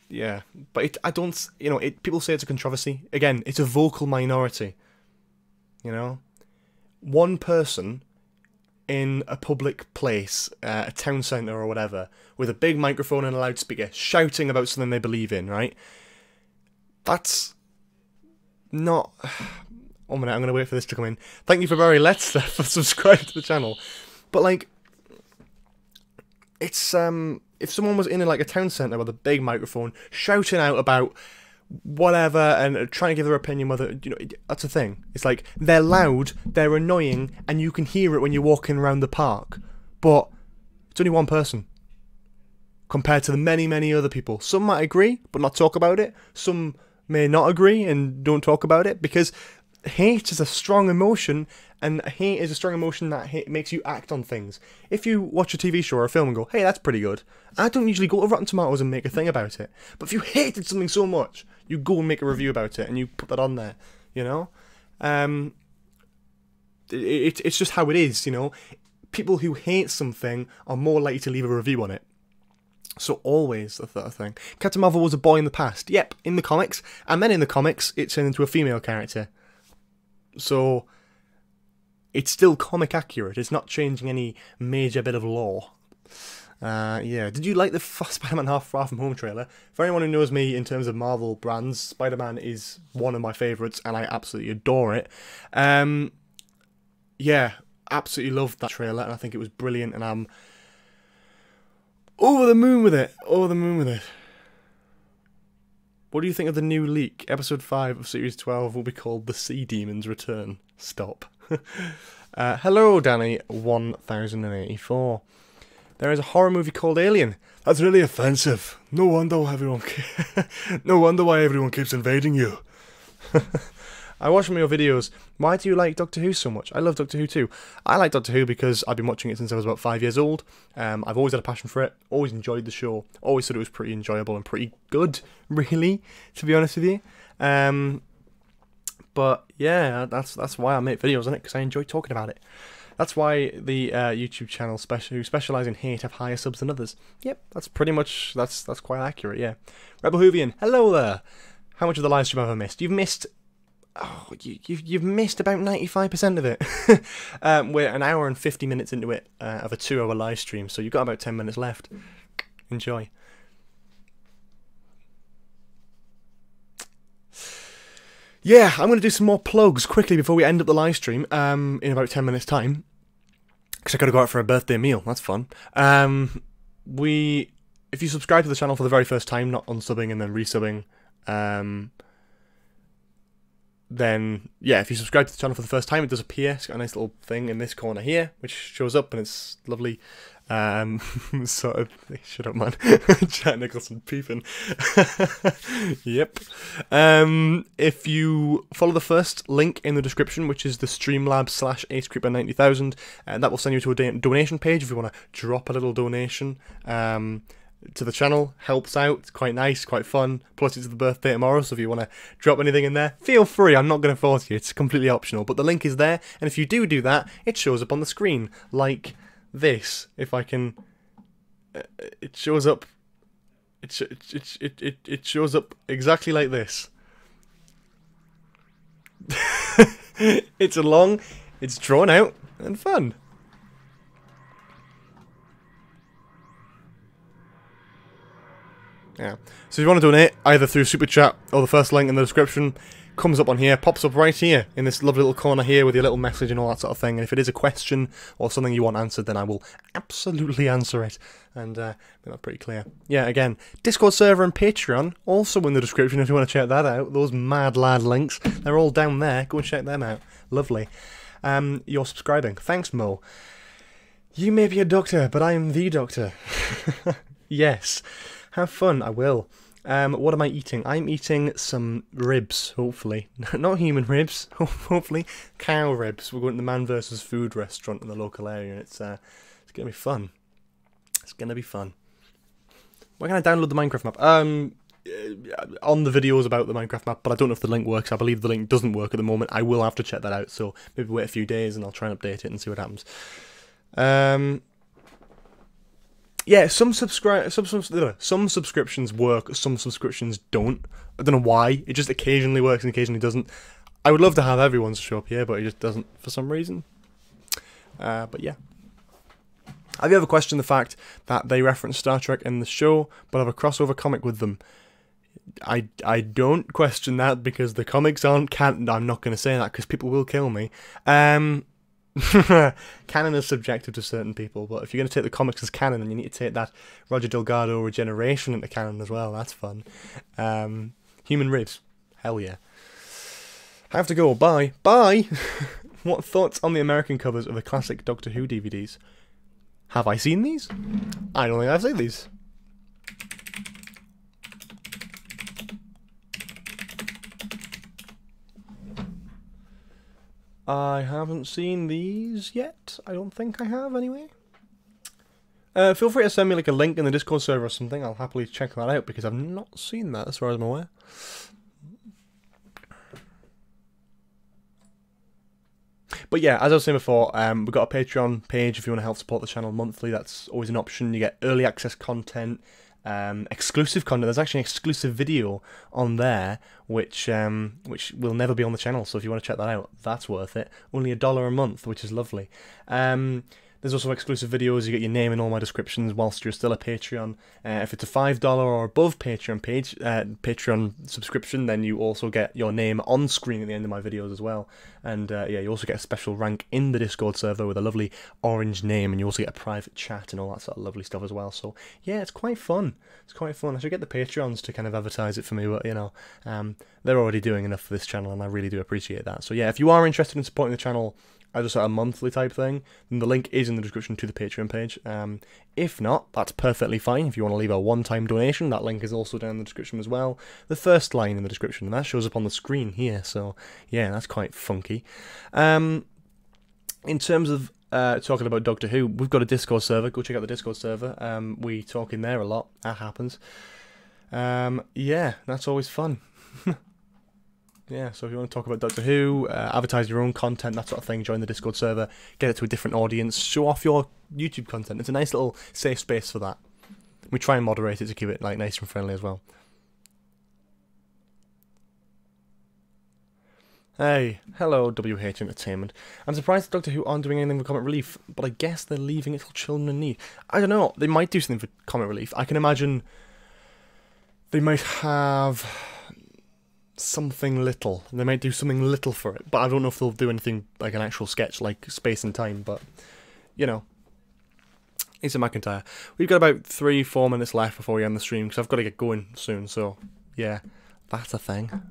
yeah. But I don't, people say it's a controversy. Again, it's a vocal minority. You know? One person in a public place, a town centre or whatever, with a big microphone and a loudspeaker, shouting about something they believe in, right? That's not... Oh, minute, I'm going to wait for this to come in. Thank you for Barry Let's for subscribing to the channel. But, like, it's, if someone was in, like, a town centre with a big microphone, shouting out about whatever, and trying to give their opinion, whether, that's a thing. It's like, they're loud, they're annoying, and you can hear it when you're walking around the park. But it's only one person, compared to the many, many other people. Some might agree, but not talk about it. Some may not agree and don't talk about it, because hate is a strong emotion, and hate is a strong emotion that makes you act on things. If you watch a TV show or a film and go, hey, that's pretty good, I don't usually go to Rotten Tomatoes and make a thing about it. But if you hated something so much, you go and make a review about it, and you put that on there, It's just how it is, People who hate something are more likely to leave a review on it. So always a thing. Captain Marvel was a boy in the past. Yep, in the comics. And then in the comics, it turned into a female character. So it's still comic accurate. It's not changing any major bit of lore. Yeah. Did you like the Spider-Man Far From Home trailer? For anyone who knows me in terms of Marvel brands, Spider-Man is one of my favourites, and I absolutely adore it. Yeah, absolutely loved that trailer, and I think it was brilliant, and I'm over the moon with it. Over the moon with it. What do you think of the new leak? Episode 5 of Series 12 will be called The Sea Demon's Return. Stop. Hello, Danny1084. There is a horror movie called Alien. That's really offensive. No wonder why everyone keeps invading you. I watch some of your videos. Why do you like Doctor Who so much? I love Doctor Who too. I like Doctor Who because I've been watching it since I was about 5 years old. I've always had a passion for it. Always enjoyed the show. Always thought it was pretty enjoyable and pretty good, really, to be honest with you. But yeah, that's why I make videos on it, because I enjoy talking about it. That's why the YouTube channel who specialise in hate have higher subs than others. Yep, that's pretty much, that's quite accurate, yeah. Rebel Hoovian, hello there. How much of the live stream have I missed? You've missed, you've missed about 95% of it. We're an hour and 50 minutes into it of a 2-hour live stream, so you've got about 10 minutes left. Enjoy. Yeah, I'm going to do some more plugs quickly before we end up the live stream in about 10 minutes time. Because I've got to go out for a birthday meal. That's fun. If you subscribe to the channel for the very first time, not unsubbing and then resubbing, then, yeah, if you subscribe to the channel for the first time, it does appear. It's got a nice little thing in this corner here, which shows up, and it's lovely. Sort of, shut up, man. Jack Nicholson peeping. Yep. If you follow the first link in the description, which is the Streamlabs/AceCreeper90000, that will send you to a donation page if you want to drop a little donation to the channel. Helps out. It's quite nice, quite fun. Plus, it's the birthday tomorrow, so if you want to drop anything in there, feel free. I'm not going to force you. It's completely optional. But the link is there, and if you do that, it shows up on the screen, like this. If I can, it shows up. It shows up exactly like this. It's long, it's drawn out and fun. Yeah. So if you want to donate, either through Super Chat or the first link in the description, comes up on here, pops up right here in this lovely little corner here with your little message and all that sort of thing. And if it is a question or something you want answered, then I will absolutely answer it. And make that pretty clear. Yeah, again, Discord server and Patreon also in the description if you want to check that out. Those mad lad links, they're all down there. Go and check them out. Lovely. You're subscribing. Thanks, Mo. You may be a doctor, but I am the doctor. Yes. Have fun. I will. What am I eating? I'm eating some ribs, hopefully. Not human ribs, hopefully. Cow ribs. We're going to the Man vs. Food restaurant in the local area, and it's going to be fun. It's going to be fun. Where can I download the Minecraft map? On the videos about the Minecraft map, but I don't know if the link works. I believe the link doesn't work at the moment. I will have to check that out, so maybe wait a few days and I'll try and update it and see what happens. Yeah, some subscriptions work, some subscriptions don't. I don't know why. It just occasionally works and occasionally doesn't. I would love to have everyone's show up here, but it just doesn't for some reason. But yeah. Have you ever questioned the fact that they reference Star Trek in the show, but have a crossover comic with them? I don't question that because the comics aren't canon. I'm not going to say that because people will kill me. Canon is subjective to certain people, but if you're going to take the comics as canon, then you need to take that Roger Delgado regeneration into canon as well. That's fun. Human ribs. Hell yeah. I have to go. Bye. Bye! What thoughts on the American covers of the classic Doctor Who DVDs? Have I seen these? I don't think I've seen these. I haven't seen these yet. I don't think I have, anyway. Feel free to send me like a link in the Discord server or something. I'll happily check that out because I've not seen that as far as I'm aware. But yeah, as I was saying before, we've got a Patreon page if you want to help support the channel monthly. That's always an option. You get early access content, exclusive content. There's actually an exclusive video on there which will never be on the channel, so if you want to check that out, that's worth it. Only $1 a month, which is lovely. There's also exclusive videos. You get your name in all my descriptions whilst you're still a Patreon. If it's a $5 or above Patreon subscription, then you also get your name on screen at the end of my videos as well. And yeah, you also get a special rank in the Discord server with a lovely orange name, and you also get a private chat and all that sort of lovely stuff as well. So yeah, it's quite fun. It's quite fun. I should get the Patreons to kind of advertise it for me, but you know, they're already doing enough for this channel, and I really do appreciate that. So yeah, if you are interested in supporting the channel as a sort of monthly type thing, then the link is in the description to the Patreon page. If not, that's perfectly fine. If you want to leave a one-time donation, that link is also down in the description as well. The first line in the description, and that shows up on the screen here, so yeah, that's quite funky. In terms of talking about Doctor Who, we've got a Discord server. Go check out the Discord server. We talk in there a lot. That happens. Yeah, that's always fun. Yeah, so if you want to talk about Doctor Who, advertise your own content, that sort of thing, join the Discord server, get it to a different audience, show off your YouTube content. It's a nice little safe space for that. We try and moderate it to keep it like nice and friendly as well. Hey, hello WH Entertainment. I'm surprised Doctor Who aren't doing anything for comic relief, but I guess they're leaving it for children in need. I don't know, they might do something for comic relief. I can imagine they might have something little. They might do something little for it, but I don't know if they'll do anything like an actual sketch like Space and Time, but you know, Asa McIntyre. We've got about 3-4 minutes left before we end the stream because I've got to get going soon, so yeah, that's a thing.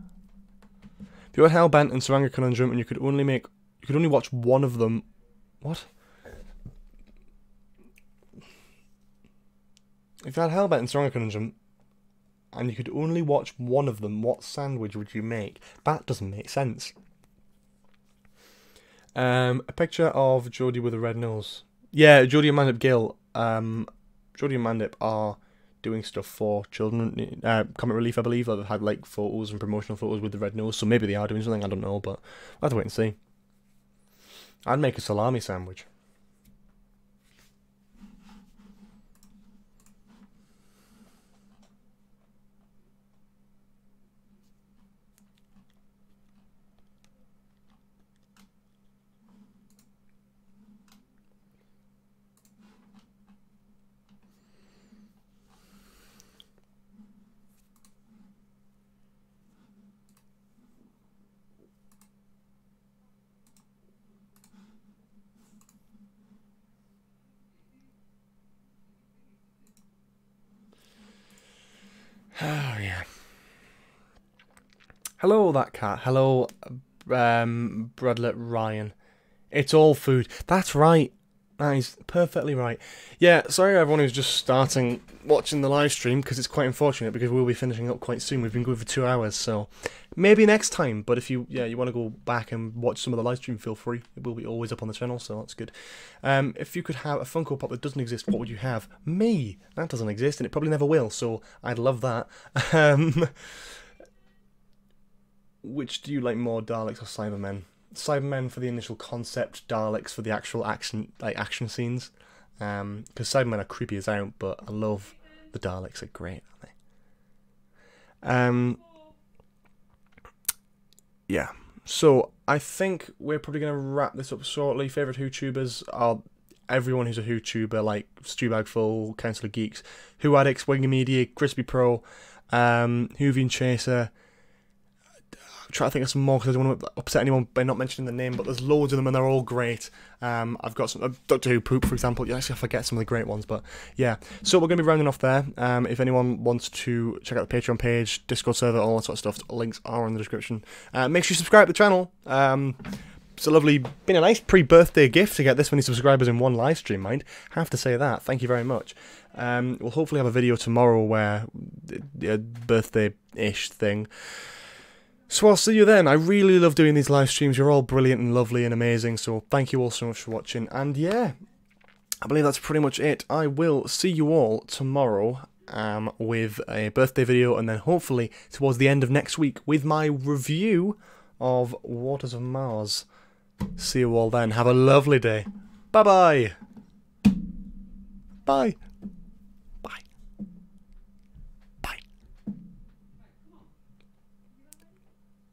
If you had Hellbent and Saranga Conundrum and you could only watch one of them. What? If you had Hellbent and Saranga Conundrum and you could only watch one of them, what sandwich would you make? That doesn't make sense. A picture of Jodie with a red nose. Yeah, Jodie and Mandip Gill. Jodie and Mandip are doing stuff for children, comic relief, I believe. They've had like photos and promotional photos with the red nose, so maybe they are doing something, I don't know, but we'll have to wait and see. I'd make a salami sandwich. Oh, yeah. Hello, that cat. Hello, Bradlett Ryan. It's all food. That's right. That is perfectly right. Yeah, sorry everyone who's just starting watching the live stream, because it's quite unfortunate because we'll be finishing up quite soon. We've been going for 2 hours, so maybe next time. But if you want to go back and watch some of the live stream, feel free. It will be always up on the channel, so that's good. If you could have a Funko Pop that doesn't exist, what would you have? Me. That doesn't exist, and it probably never will. So I'd love that. Which do you like more, Daleks or Cybermen? Cybermen for the initial concept, Daleks for the actual action scenes. Because Cybermen are creepy as out, but I love the Daleks. Are great, aren't they? Yeah. So I think we're probably gonna wrap this up shortly. Favorite WhoTubers are everyone who's a WhoTuber, like Stewbagful, Council of Geeks, Who Addicts, Winging Media, Crispy Pro, Whovian Chaser. Try to think of some more because I don't want to upset anyone by not mentioning the name, but there's loads of them and they're all great. I've got some Doctor Who Poop, for example. Yeah, actually I forget some of the great ones, but yeah. So we're going to be rounding off there. If anyone wants to check out the Patreon page, Discord server, all that sort of stuff, links are in the description. Make sure you subscribe to the channel. It's been a nice pre-birthday gift to get this many subscribers in one live stream, mind. Have to say that. Thank you very much. We'll hopefully have a video tomorrow where a birthday-ish thing. So I'll see you then. I really love doing these live streams. You're all brilliant and lovely and amazing. So thank you all so much for watching. And yeah, I believe that's pretty much it. I will see you all tomorrow with a birthday video. And then hopefully towards the end of next week with my review of Waters of Mars. See you all then. Have a lovely day. Bye-bye. Bye.